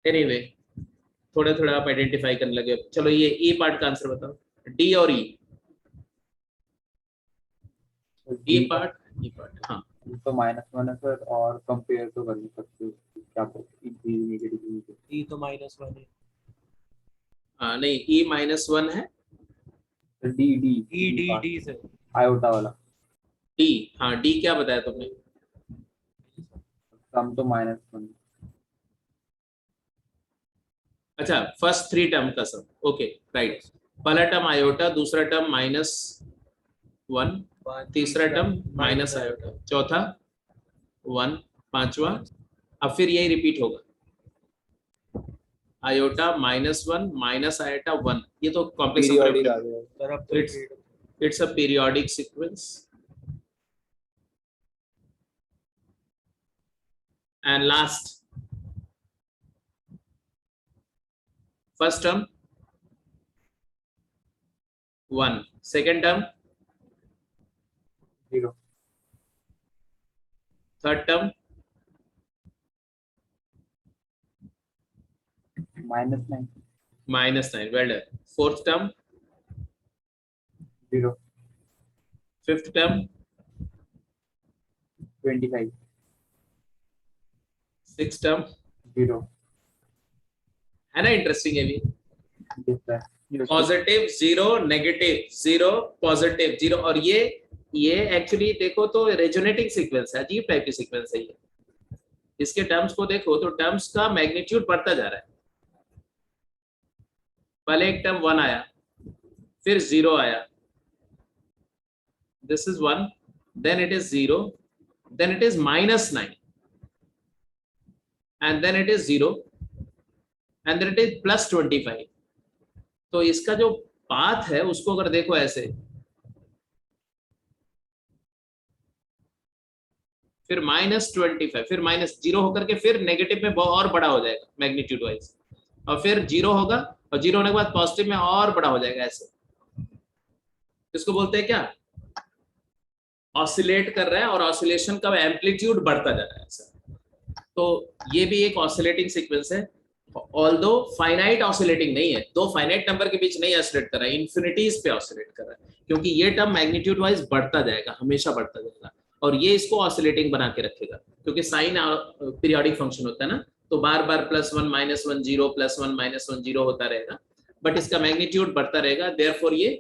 एनीवे थोड़ा थोड़ा आप आइडेंटिफाई करने लगे। चलो ये ई पार्ट का आंसर बताओ, डी और ई। ई पार्ट हाँ तो -1 है सर, और कंपेयर तो कर नहीं सकते क्या नेगेटिव। ई तो -1 है। हाँ नहीं ई -1 है, D D E D D sir. Iota वाला डी। हाँ डी क्या बताया तुमने? सम तो -1। अच्छा फर्स्ट 3 टर्म का सम, ओके राइट। पहला टर्म आयोटा, दूसरा टर्म -1, तीसरा टर्म माइनस आयोटा, चौथा 1, पांचवा अब फिर यही रिपीट होगा, आयोटा -1 माइनस आयोटा 1। ये तो कॉम्प्लेक्स पीरियोडिक आ गया। सर अब तो it's a periodic sequence. And last first term 1, second term 0, third term -9, -9, well done. Fourth term 0, fifth term 25, six term 0, है ना। इंटरेस्टिंग है भी। yes sir। Positive 0, negative 0, positive 0। और ये एक्चुअली देखो तो रेजोनेटिंग सीक्वेंस है, अजीब टाइप की सीक्वेंस है ये। इसके टर्म्स को देखो तो टर्म्स का मैग्नीट्यूड बढ़ता जा रहा है। पहले एक टर्म 1 आया, फिर 0 आया, this is 1, then it is 0, then it is -9, and then it is 0, and then it is +25। तो इसका जो पाथ है उसको अगर देखो ऐसे, फिर -25, फिर -0 होकर के फिर नेगेटिव में और बड़ा हो जाएगा मैग्नीट्यूड वाइज, और फिर 0 होगा, और 0 होने के बाद पॉजिटिव में और बड़ा हो जाएगा ऐसे। इसको बोलते हैं क्या? ऑसिलेट कर रहा है, और ऑसिलेशन का एम्पलीट्यूड बढ़ता जा रहा है ऐसा। तो ये भी एक ऑसिलेटिंग सीक्वेंस है, ऑल्दो फाइनाइट ऑसिलेटिंग नहीं है, दो फाइनाइट नंबर के बीच नहीं ऑसिलेट कर रहा है, इन्फिनिटीज पे ऑसिलेट कर रहा है, क्योंकि ये टर्म मैग्नीट्यूड वाइज बढ़ता जाएगा, हमेशा बढ़ता जाएगा, और ये इसको ऑसिलेटिंग बना के रखेगा, क्योंकि साइन पीरियोडिक फंक्शन होता है ना, तो बार बार +1 -1 0 +1 -1 0 होता रहेगा, बट इसका मैग्नीट्यूड बढ़ता रहेगा। देयरफॉर ये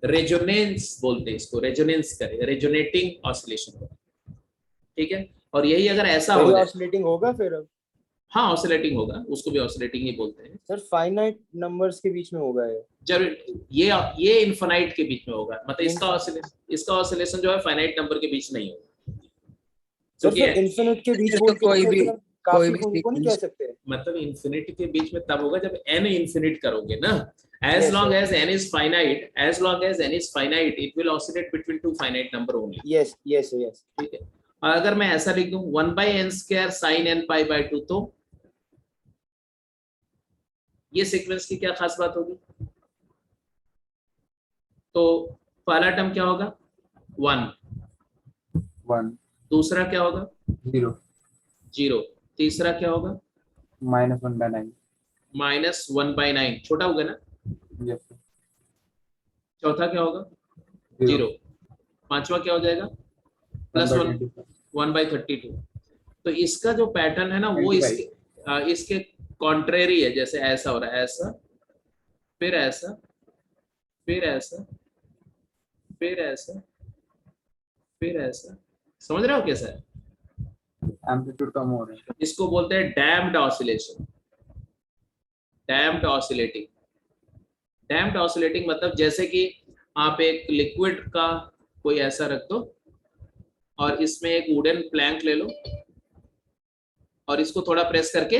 रेजोनेंस बोलते हैं इसको, रेजोनेंस करेगा, रेजोनेटिंग ऑसिलेशन होगा, ठीक है। और यही अगर ऐसा हो जाए, ऑसिलेटिंग होगा फिर अब। हाँ ऑसिलेटिंग होगा, उसको भी ऑसिलेटिंग ही बोलते हैं सर फाइनाइट नंबर्स के बीच में होगा ये। जरूर। ये इनफाइनाइट के बीच में होगा, मतलब इसका ऑसिलेशन जो है फाइनाइट नंबर के बीच नहीं होगा। तो फिर इनफिनिट के बीच बोल के कोई भी को नहीं कह सकते। मतलब इन्फिनिटी के बीच में तब होगा जब n इन्फिनिट करोगे ना, as long as n is finite, it will oscillate between two finite number only। yes ठीक है। और अगर मैं ऐसा लिख दूं 1/n² sin n π/2, तो ये सीक्वेंस की क्या खास बात होगी? तो पहला टर्म क्या होगा? 1, दूसरा क्या होगा? 0, तीसरा क्या होगा? -1/9, -1/9, छोटा होगा ना। yes sir। चौथा क्या होगा? 0, पांचवा क्या हो जाएगा? +1, 1/32। तो इसका जो पैटर्न है ना वो इसके कॉन्ट्रेरी है, जैसे ऐसा हो रहा है, ऐसा, फिर ऐसा, फिर ऐसा, फिर ऐसा, फिर ऐसा। समझ रहे हो कैसा है? एम्पलीट्यूड कम हो रहा है। इसको बोलते हैं damped oscillation, damped oscillating. Damped oscillating मतलब जैसे कि आप एक लिक्विड का कोई ऐसा रख दो, और इसमें एक वुडन प्लैंक ले लो, और इसको थोड़ा प्रेस करके,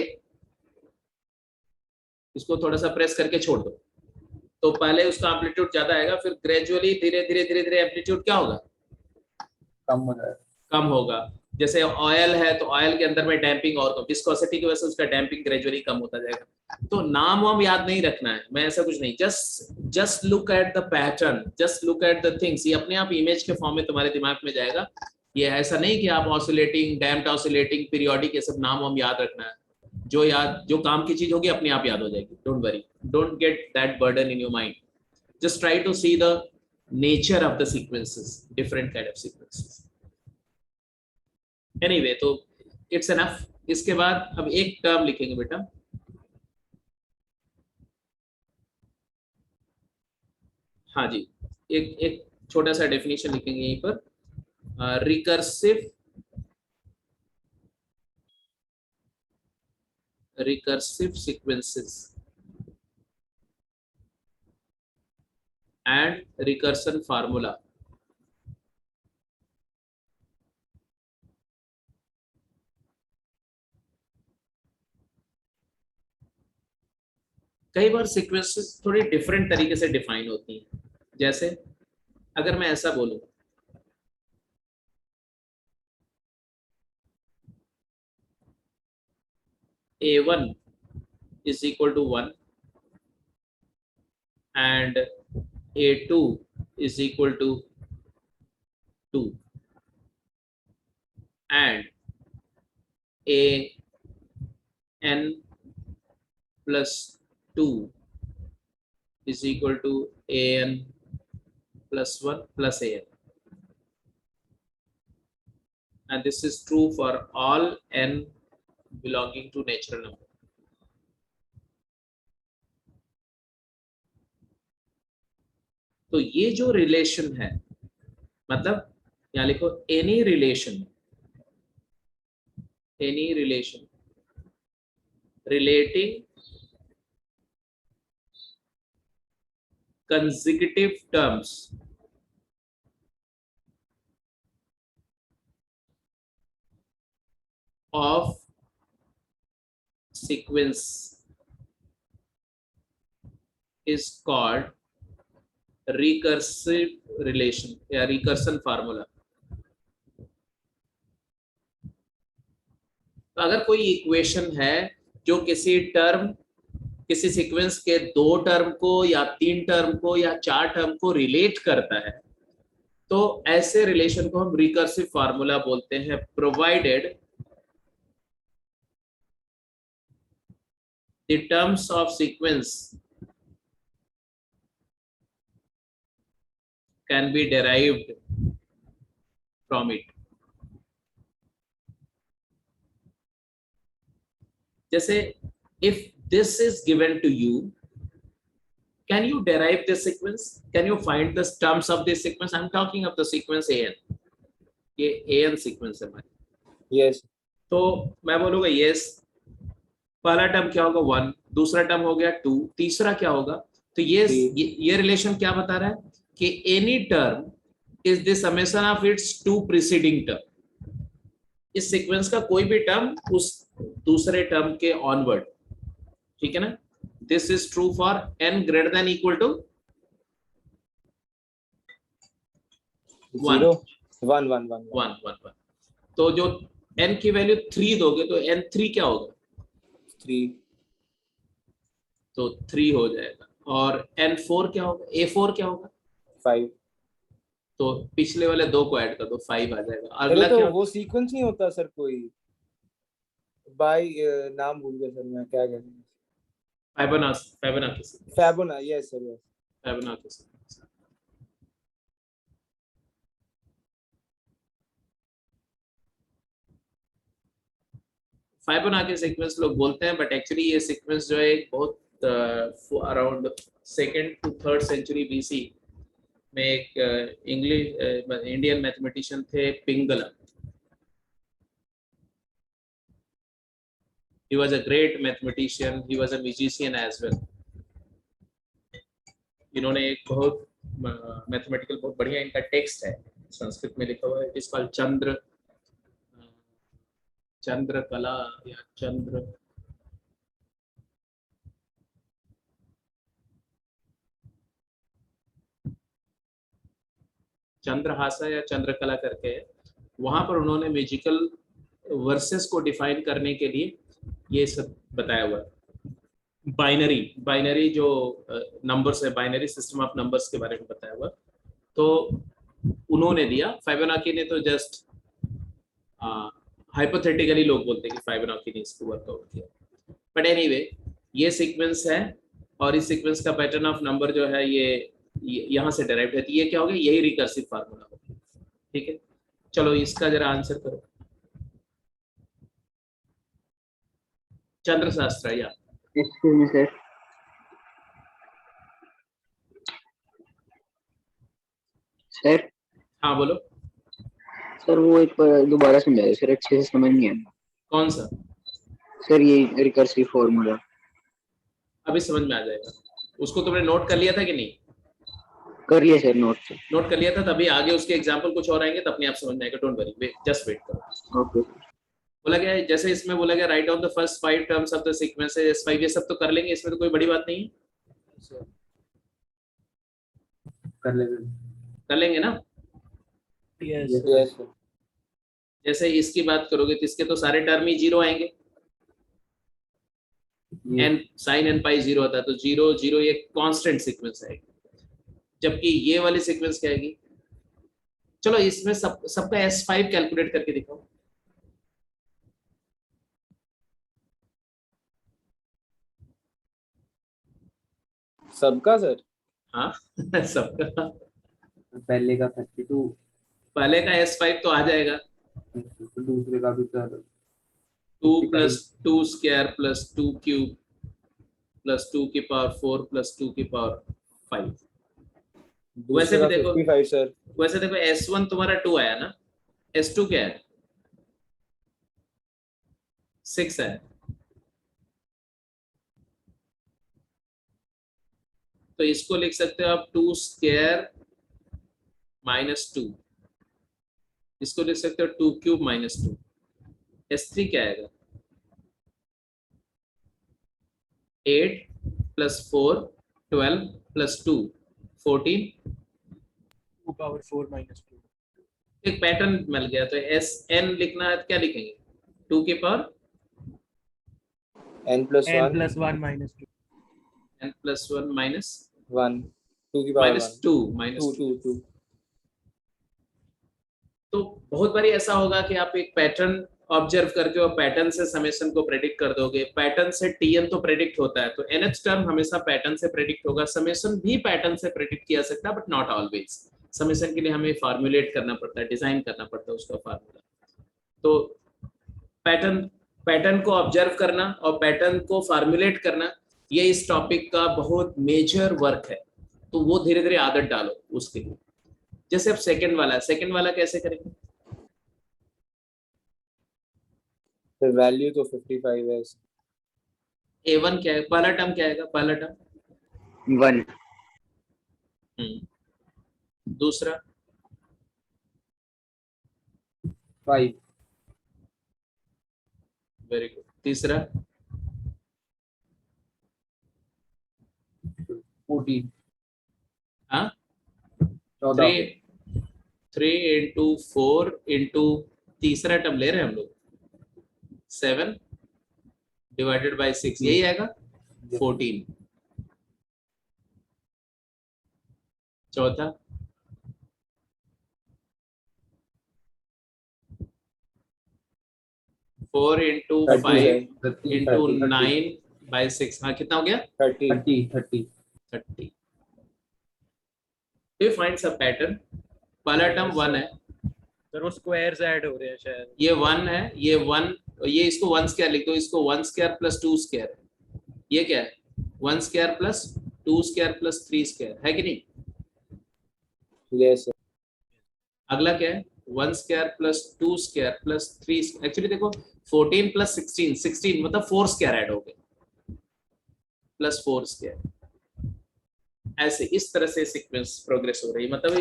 इसको थोड़ा सा प्रेस करके छोड़ दो, तो पहले उसका एम्पलीट्यूड ज्यादा आएगा, फिर ग्रेजुअली धीरे धीरे एम्पलीट्यूड क्या होगा? कम हो जाएगा। कम होगा। जैसे ऑयल है तो ऑयल के अंदर में डैम्पिंग और विस्कोसिटी की वजह से उसका डैम्पिंग ग्रेजुअली कम होता जाएगा। तो नाम वाम याद नहीं रखना है, मैं ऐसा कुछ नहीं, just look at the pattern, just look at the things, ये अपने आप इमेज के फॉर्म में तुम्हारे दिमाग में जाएगा। ये ऐसा नहीं कि आप ऑसिलेटिंग, डैम्प्ड ऑसिलेटिंग, पीरियोडिक, ये सब नाम वाम याद रखना है। जो काम की चीज होगी अपने आप याद हो जाएगी। Don't worry, don't get that burden in your mind, just try to see the nature of the sequences, different kind of sequences. Anyway, तो इट्स एनफ। इसके बाद अब एक टर्म लिखेंगे बेटा, हाँ जी, एक छोटा सा डेफिनेशन लिखेंगे यहीं पर, recursive sequences and recursion formula. कई बार सीक्वेंसेस थोड़ी डिफरेंट तरीके से डिफाइन होती हैं। जैसे अगर मैं ऐसा बोलूं, A1 is equal to 1 and A2 is equal to 2 and AN plus 2 is equal to AN plus 1 plus AN, and this is true for all n belonging to natural number. तो ये जो रिलेशन है, मतलब यहां लिखो any relation relating consecutive terms of sequence is called recursive relation या recursion formula। तो अगर कोई इक्वेशन है जो किसी सीक्वेंस के 2 टर्म को या 3 टर्म को या 4 टर्म को रिलेट करता है, तो ऐसे रिलेशन को हम रिकर्सिव फार्मूला बोलते हैं, provided the terms of sequence can be derived from it। जैसे if this is given to you, can you derive this sequence? Can you find the terms of this sequence? I'm talking of the sequence AN, ये AN sequence है हमारी। yes, तो मैं बोलूंगा yes, पहला term क्या होगा 1, दूसरा टर्म हो गया 2, तीसरा क्या होगा, तो ये रिलेशन क्या बता रहा है कि any term is the summation of its 2 preceding term. इस सीक्वेंस का कोई भी टर्म उस दूसरे टर्म के ऑनवर्ड, ठीक है ना। This is true for n greater than equal to 0 1 1 1 1। तो जो n की वैल्यू 3 दोगे तो n3 क्या होगा, 3, तो 3 हो जाएगा। और n4 क्या होगा, a4 क्या होगा, 5। तो पिछले वाले 2 को ऐड कर दो, 5 आ जाएगा। अगला अगला तो क्या, वो सीक्वेंस नहीं होता सर, कोई बाय नाम भूल गया सर मैं, क्या कहते हैं, Fibonacci फैबोना, yes sir, yes. Fibonacci। Fibonacci sequence लोग बोलते हैं, बट एक्चुअली ये सीक्वेंस जो है एक बहुत around 2nd to 3rd century BC में एक इंडियन मैथमेटिशियन थे, Pingala. He was a great mathematician, he was a musician as well। इन्होंने एक बहुत मैथमेटिकल बहुत बढ़िया इनका टेक्स्ट है, संस्कृत में लिखा हुआ है, इस कॉल्ड चंद्रकला या चंद्रहासा या चंद्रकला करके, वहां पर उन्होंने म्यूजिकल वर्सेस को डिफाइन करने के लिए ये सब बताया हुआ है। बाइनरी जो नंबर्स है, बाइनरी सिस्टम ऑफ नंबर्स के बारे में बताया हुआ, तो उन्होंने दिया। फिबोनाची ने तो जस्ट हाइपोथेटिकली लोग बोलते हैं कि फिबोनाची ने इसको वर्कआउट किया, बट एनीवे ये सीक्वेंस है और इस सीक्वेंस का पैटर्न ऑफ नंबर जो है ये यहाँ से डेराइव है, तो ये क्या हो गया, यही रिकर्सिव फार्मूला हो गया। ठीक है, चलो इसका जरा आंसर करो चंद्र शास्त्र। या Excuse me, sir. सर हाँ बोलो। सर वो एक बार दोबारा समझाइए सर, अच्छे से समझ नहीं आया। कौन सा? सर ये रिकर्सिव फॉर्मूला। अभी समझ में आ जाएगा। उसको तुमने नोट कर लिया था कि नहीं? कर लिया सर, नोट कर लिया था, तभी आगे उसके एग्जाम्पल कुछ और आएंगे तो अपने आप समझ में आएगा। डोंट वरी, जस्ट वेट करो। ओके। बोला गया है, जैसे इसमें बोला गया write down the first 5 terms of the sequence, S5 ये सब तो कर लेंगे, इसमें तो कोई बड़ी बात नहीं है, कर लेंगे ना। यस जैसे इसकी बात करोगे तो इसके तो सारे टर्म ही 0 आएंगे, n sin n पाई 0 होता है, तो 0 0 ये कांस्टेंट सीक्वेंस आएगी। जबकि ये वाली सीक्वेंस क्या आएगी, चलो इसमें सबका S5 कैलकुलेट करके दिखाओ। सबका सर? हाँ सबका। पहले का 32, पहले का S5 तो आ जाएगा, तो दूसरे का भी सर 2 + 2 स्क्वायर + 2 क्यूब + 2 की पावर 4 + 2 की पावर 5। वैसे भी देखो 55 सर। वैसे देखो S1 तुम्हारा 2 आया ना, S2 क्या है, 6 है, तो इसको लिख सकते हो आप 2 स्क्वायर -2, इसको लिख सकते हो 2 क्यूब -2। S3 क्या आएगा, 8 + 4 12 + 2 14, 2 पावर 4 -2। एक पैटर्न मिल गया। तो SN लिखना है, क्या लिखेंगे, 2 की पावर n + 1 n + 1 -2। n + 1 -1 1 2 की पावर 1 -2 2 2 तो बहुत बारी ऐसा होगा कि आप एक पैटर्न ऑब्जर्व करके और पैटर्न से समेशन को प्रेडिक्ट कर दोगे। पैटर्न से TN तो प्रेडिक्ट होता है, तो NH टर्म हमेशा पैटर्न से प्रेडिक्ट होगा। समेशन भी पैटर्न से प्रेडिक्ट किया सकता है, बट नॉट ऑलवेज। समेशन के लिए हमें फॉर्मुलेट करना पड़ता है, डिजाइन करना पड़ता है उसका फार्मूला। तो पैटर्न को ऑब्जर्व करना और पैटर्न को फॉर्मुलेट करना, ये इस टॉपिक का बहुत मेजर वर्क है। तो वो धीरे धीरे आदत डालो उसके लिए। जैसे अब सेकंड वाला कैसे करेंगे, फिर वैल्यू तो 55 है। A1 क्या है, पहला टर्म क्या आएगा, पहला टर्म 1। दूसरा 5, वेरी गुड, तीसरा 14, हाँ 14, 3 into 4 into तीसरा टर्म ले रहे हैं हम लोग 7 डिवाइडेड बाय 6, यही आएगा 14। चौथा 4 into 5 into 9 by 6, हाँ कितना हो गया, 30। 30। Do you find some pattern? पहला टर्म 1 है, सर वो स्क्वायर्स ऐड हो रहे हैं शायद। ये 1 है, ये 1, ये इसको 1 स्क्वायर लिख दो, इसको 1 स्क्वायर + 2 स्क्वायर, ये क्या है 1 स्क्वायर + 2 स्क्वायर + 3 स्क्वायर, है कि नहीं। Yes sir. अगला क्या है 1 स्क्वायर + 2 स्क्वायर + 3, एक्चुअली देखो 14 + 16, 16 मतलब 4 स्क्वायर ऐड हो गए +4 स्क्वायर। ऐसे इस तरह से सीक्वेंस प्रोग्रेस हो रही है, मतलब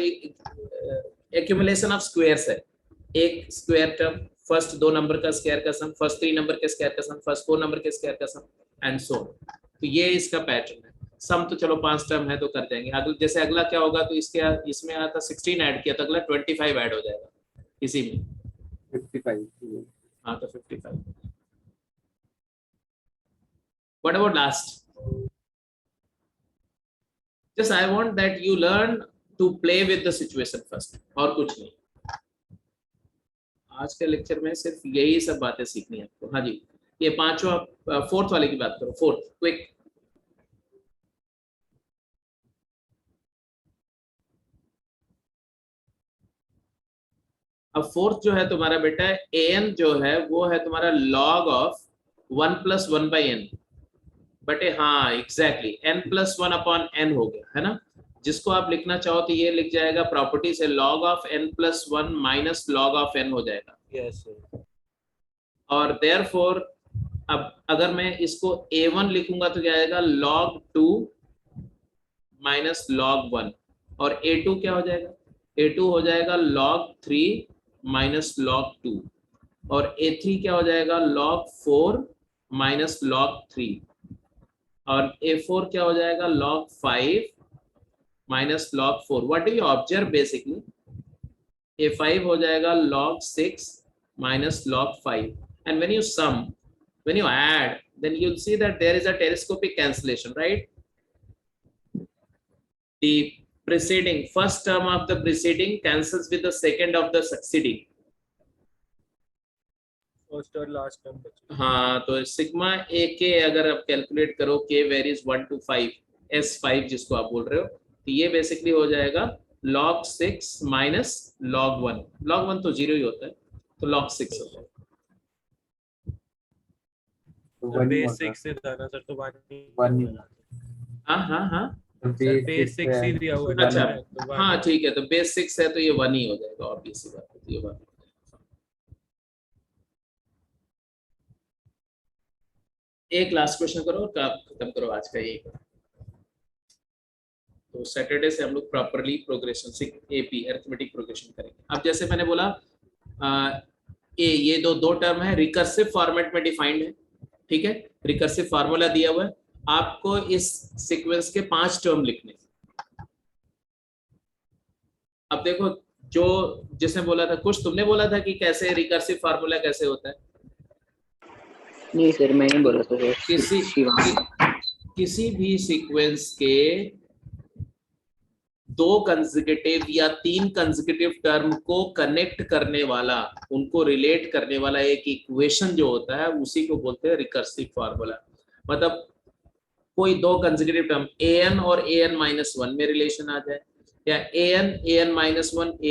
एक्यूमुलेशन ऑफ स्क्वायर्स है। एक स्क्वायर टर्म, फर्स्ट 2 नंबर का स्क्वायर का सम, फर्स्ट 3 नंबर के स्क्वायर का सम, फर्स्ट 4 नंबर के स्क्वायर का सम, एंड सो ऑन। तो ये इसका पैटर्न है। सम तो चलो 5 टर्म है तो कर जाएंगे। अगला जैसे अगला क्या होगा, तो इसमें आता 16 ऐड किया तो अगला 25 ऐड हो जाएगा इसी में, 55। हाँ तो 55। What about last, just I want that you learn to play with the situation first, और कुछ नहीं। आज के लेक्चर में सिर्फ यही सब बातें सीखनी है आपको। हाँ जी, ये पांचवा फोर्थ वाले की बात करो, फोर्थ क्विक। अब फोर्थ जो है तुम्हारा बेटा an जो है वो है तुम्हारा log ऑफ 1 + 1 / n बटे, हाँ एग्जैक्टली n+1 अपॉन n हो गया है ना। जिसको आप लिखना चाहो तो ये लिख जाएगा प्रॉपर्टी से log of n+1 minus log of n हो जाएगा। Yes sir. और देयरफॉर अब अगर मैं इसको a1 लिखूंगा तो क्या आएगा log 2 माइनस log 1, और a2 क्या हो जाएगा, a2 हो जाएगा log 3 माइनस log 2, और a3 क्या हो जाएगा log 4 माइनस log 3, और a4 क्या हो जाएगा log 5 minus log 4। What do you observe basically, a5 हो जाएगा log 6 minus log 5, and when you sum, when you add, then you'll see that there is a telescopic cancellation, right? The preceding first term of the preceding cancels with the second of the succeeding. First और last term बचा। हाँ, तो sigma ए के अगर आप calculate करो k varies 1 to 5 s5 जिसको आप बोल रहे हो, तो ये बेसिकली हो जाएगा log 6 माइनस log 1। log 1 तो 0 ही होता है, तो log 6 हो जाएगा। बेस 6 से था ना सर, तो 1 हाँ बेस 6 ही दिया हुआ है। अच्छा, तो one हाँ ठीक है, तो बेस 6 है तो ये 1 ही हो जाएगा, ऑब्वियस बात है, ये 1। एक लास्ट क्वेश्चन करो और खत्म करो आज का ये। तो सैटरडे से हम लोग properly progression AP arithmetic progression करेंगे। अब जैसे मैंने बोला ये दो टर्म है, रिकर्सिव फॉर्मेट में डिफाइंड है, ठीक है, रिकर्सिव फार्मूला दिया हुआ है। आपको इस सीक्वेंस के 5 टर्म लिखने। अब देखो, जो जिसने बोला था, कुछ तुमने बोला था कि कैसे रिकर्सिव फार्मूला कैसे होता है। नहीं सर, मैं नहीं बोला था। किसी भी सीक्वेंस के 2 कंसेक्यूटिव या 3 कंसेक्यूटिव टर्म को कनेक्ट करने वाला, उनको रिलेट करने वाला एक इक्वेशन जो होता है, उसी को बोलते हैं रिकर्सिव फार्मूला। मतलब कोई 2 कंसेक्यूटिव टर्म an और an-1 में रिलेशन आ जाए, या an-1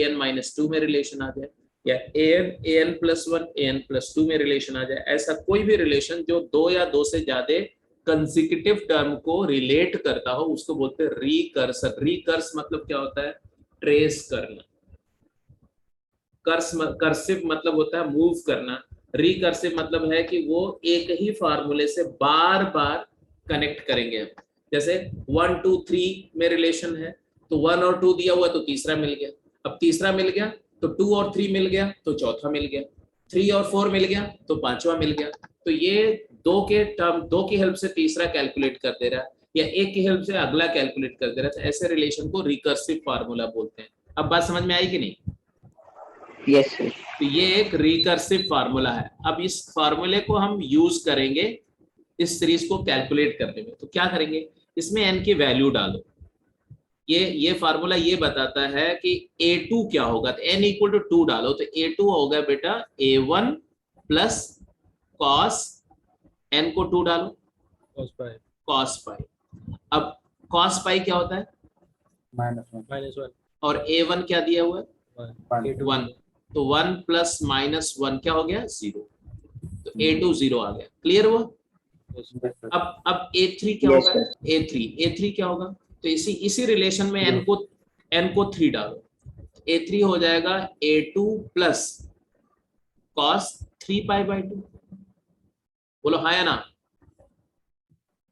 an-2 में रिलेशन आ जाए, या an+1 an+2 में रिलेशन आ जाए। ऐसा कोई भी रिलेशन जो 2 या 2 से ज्यादा कंसेक्यूटिव टर्म को रिलेट करता हो, उसको बोलते हैं रिकर्सर। रिकर्स मतलब क्या होता है, ट्रेस करना। कर्सिव मतलब होता है मूव करना। रिकर्सिव मतलब है कि वो एक ही फार्मूले से बार बार कनेक्ट करेंगे। जैसे 1 2 3 में रिलेशन है, तो 1 और 2 दिया हुआ तो तीसरा मिल गया, अब तीसरा मिल गया तो 2 और 3 मिल गया तो चौथा मिल गया, 3 और 4 मिल गया तो पांचवा मिल गया। तो ये 2 के टर्म, 2 की हेल्प से तीसरा कैलकुलेट कर दे रहा है, या 1 की हेल्प से अगला कैलकुलेट कर दे रहा है। तो ऐसे रिलेशन को रिकर्सिव फार्मूला बोलते हैं। अब बात समझ में आई कि नहीं? Yes sir. तो ये एक रिकर्सिव फार्मूला है। अब इस फार्मूले को हम यूज करेंगे इस सीरीज को कैलकुलेट करने में। तो क्या करेंगे, इसमें n की वैल्यू डालो। ये फार्मूला ये बताता है कि a2 क्या होगा, तो n = 2 डालो, तो a2 होगा बेटा a1 प्लस cos, n को 2 डालो, cos पाई। अब cos पाई क्या होता है, -1 और a1 क्या दिया हुआ है, 1 1, तो 1 प्लस -1 क्या हो गया, 0। तो a2 0 आ गया। क्लियर हुआ? अब a3 क्या होगा, a3 क्या होगा, तो इसी रिलेशन में n को 3 डालो, a3 हो जाएगा a2 प्लस cos 3π/2। बोलो हाँ या ना?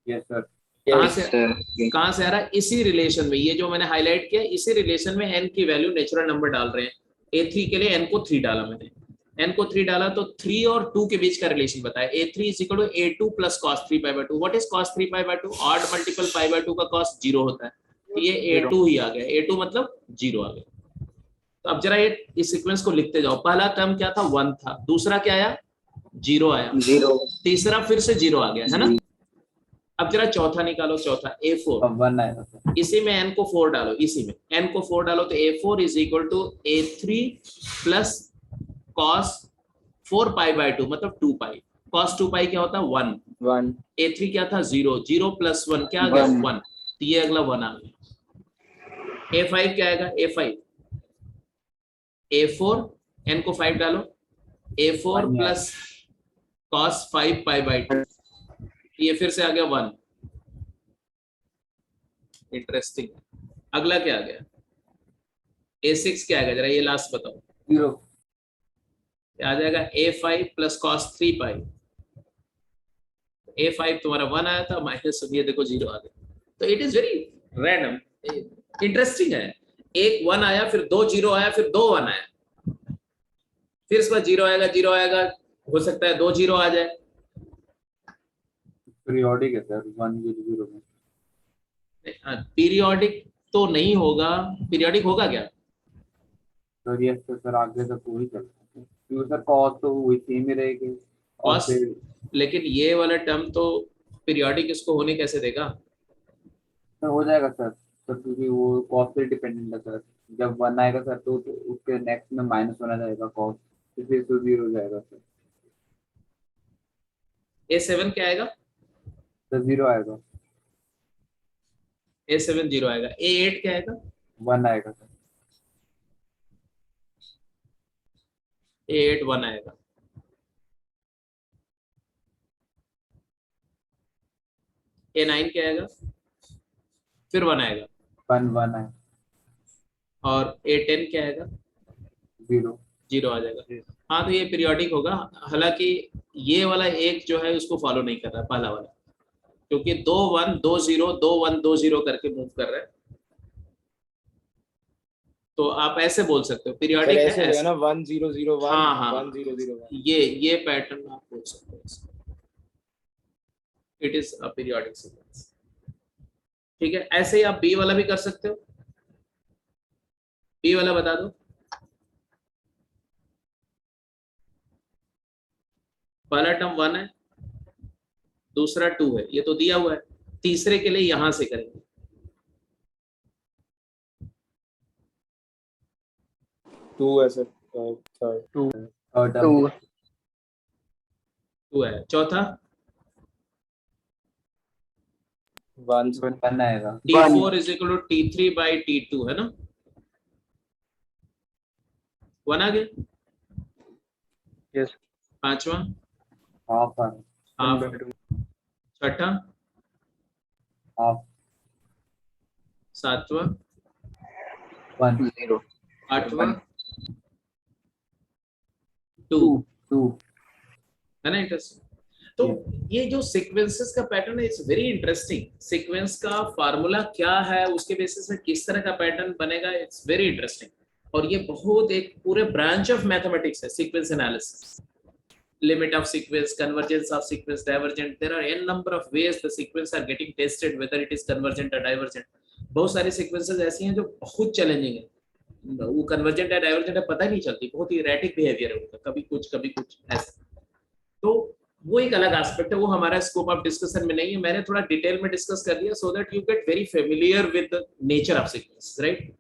Yes sir. कहां से आ रहा है, इसी रिलेशन में। ये जो मैंने हाईलाइट किया, इसी रिलेशन में n की वैल्यू नेचुरल नंबर डाल रहे हैं। a3 के लिए n को 3 डाला मैंने, n को 3 डाला तो 3 और 2 के बीच का रिलेशन बताया। a3 = a2 plus cos 3π/2। What is cos 3π/2? Odd multiple π/2 का cos 0 होता है, तो ये a2 ही आ गया। a2 मतलब 0 आ गया। तो अब जरा ये इस सीक्वेंस को लिखते जाओ। पहला टर्म क्या था, 1 था, दूसरा क्या आया, 0 आया, 0, तीसरा फिर से 0 आ गया, है ना। अब जरा चौथा निकालो, चौथा A4, अब 1 आएगा सर। इसी में n को 4 डालो, इसी में n को 4 डालो तो A4 is equal to A3 plus cos 4 pi by 2 मतलब 2 पाई। cos 2 पाई क्या होता है 1, 1 A3 क्या था 0, 0 प्लस 1 क्या आ गया 1, तो ये अगला 1 आ गया। A5 क्या आएगा A5, A4 n को 5 डालो, A4 1 plus cos 5 pi by 2, ये फिर से आ गया 1। इंटरेस्टिंग। अगला क्या आ गया A6 क्या आएगा, जरा ये लास्ट बताओ। 0 आ जाएगा A5 प्लस cos 3 पाई। A5 तुम्हारा 1 आया था, माइनस ये देखो 0 आ गया। तो it is very random, interesting है। एक 1 आया, फिर 2 0 आया, फिर 2 1 आया, फिर इसके बाद 0 आएगा, 0 आएगा, हो सकता है 2 0 आ जाए। पीरियोडिक है सर 1 0 0 में। पीरियोडिक तो नहीं होगा, पीरियोडिक होगा क्या? तो ये सर आगे तक वही चलता है क्योंकि सर कॉस तो वही सेम ही रहेगी और Cos, फिर लेकिन ये वाला टर्म तो पीरियोडिक इसको होने कैसे देगा? सर हो जाएगा सर। सर क्योंकि वो कॉस पे डिपेंडेंट है सर। जब 1 आएगा सर तो उसके नेक्स्ट में -1 आ जाएगा कॉस, तो फिर तो 0 हो जाएगा सर। A7 क्या आएगा? सर 0 आएगा, A7 0 आएगा। A8 क्या आएगा? 1 आएगा सर। A8 1 आएगा। A9 क्या आएगा? फिर 1 आएगा। 1 1 आएगा, और A10 क्या आएगा? 0 0 आ जाएगा। हाँ तो ये पीरियोडिक होगा, हालांकि ये वाला एक जो है उसको फॉलो नहीं कर रहा पहला वाला, क्योंकि 2 1 2 0 2 1 2 0 करके मूव कर रहा है। तो आप ऐसे बोल सकते हो पीरियोडिक है ऐसे ऐसे। ना 1 0 0 1 हाँ हाँ 1 0 0 1 ये पैटर्न आप बोल सकते हो, it is a periodic sequence. ठीक है, ऐसे ही आप बी वाला भी कर सकते हो। बी वाला बता दो। पहला टर्म 1 है, दूसरा 2 है, ये तो दिया हुआ है। तीसरे के लिए यहां से करेंगे। टू है सर, थर्ड 2 टर्म 2 है। चौथा 1 1 आएगा, T4 is equal to T3 by T2 है ना, 1 आ गया। यस पांचवा हाफ आएगा, हाफ। छठा हाफ सातवां 1 0 आठवां 2 2 है ना। इंटरेस्टिंग। तो ये जो सीक्वेंसेस का पैटर्न है इट्स वेरी इंटरेस्टिंग। सीक्वेंस का फार्मूला क्या है, उसके बेसिस में किस तरह का पैटर्न बनेगा, इट्स वेरी इंटरेस्टिंग। और ये बहुत एक पूरे ब्रांच ऑफ मैथमेटिक्स है, sequence analysis. limit of sequence, convergence of sequence, divergent, there are n number of ways the sequence are getting tested whether it is convergent or divergent। बहुत सारी sequences ऐसी हैं जो बहुत चैलेंजिंग है, वो convergent है divergent है पता ही नहीं चलती, बहुत ही erratic behavior है उनका, कभी कुछ ऐसा। तो वो एक अलग एस्पेक्ट है, वो हमारा स्कोप ऑफ डिस्कशन में नहीं है। मैंने थोड़ा डिटेल में डिस्कस कर दिया so that you get very familiar with the nature of sequence, right.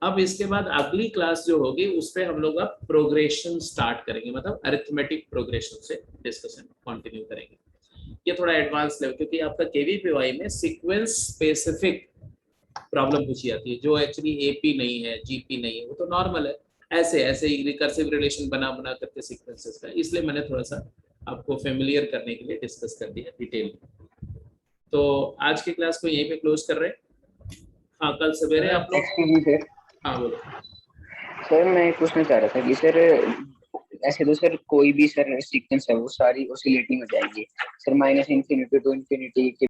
अब इसके बाद अगली क्लास जो होगी उस पे हम लोग अब प्रोग्रेशन स्टार्ट करेंगे, मतलब अरिथमेटिक प्रोग्रेशन से डिस्कशन कंटिन्यू करेंगे। ये थोड़ा एडवांस लेवल, क्योंकि आपका केवीपीवाई में सीक्वेंस स्पेसिफिक प्रॉब्लम पूछी जाती है जो एक्चुअली एपी नहीं है, जीपी नहीं है, वो तो नॉर्मल है। ऐसे ही रिकर्सिव रिलेशन बना करके सीक्वेंसेस का, इसलिए मैंने थोड़ा सा आपको फेमिलियर करने के लिए डिस्कस कर दिया डिटेल में। तो आज की क्लास को यहीं पे क्लोज कर रहे हैं। हाँ कल सवेरे आप लोग, एक्सक्यूज मी सर। हाँ बोलो। सर मैं पूछना चाह रहा था कि सर ऐसे तो सर कोई भी सर सीक्वेंस है वो सारी ऑसिलेटिंग हो जाएगी सर, -∞ to ∞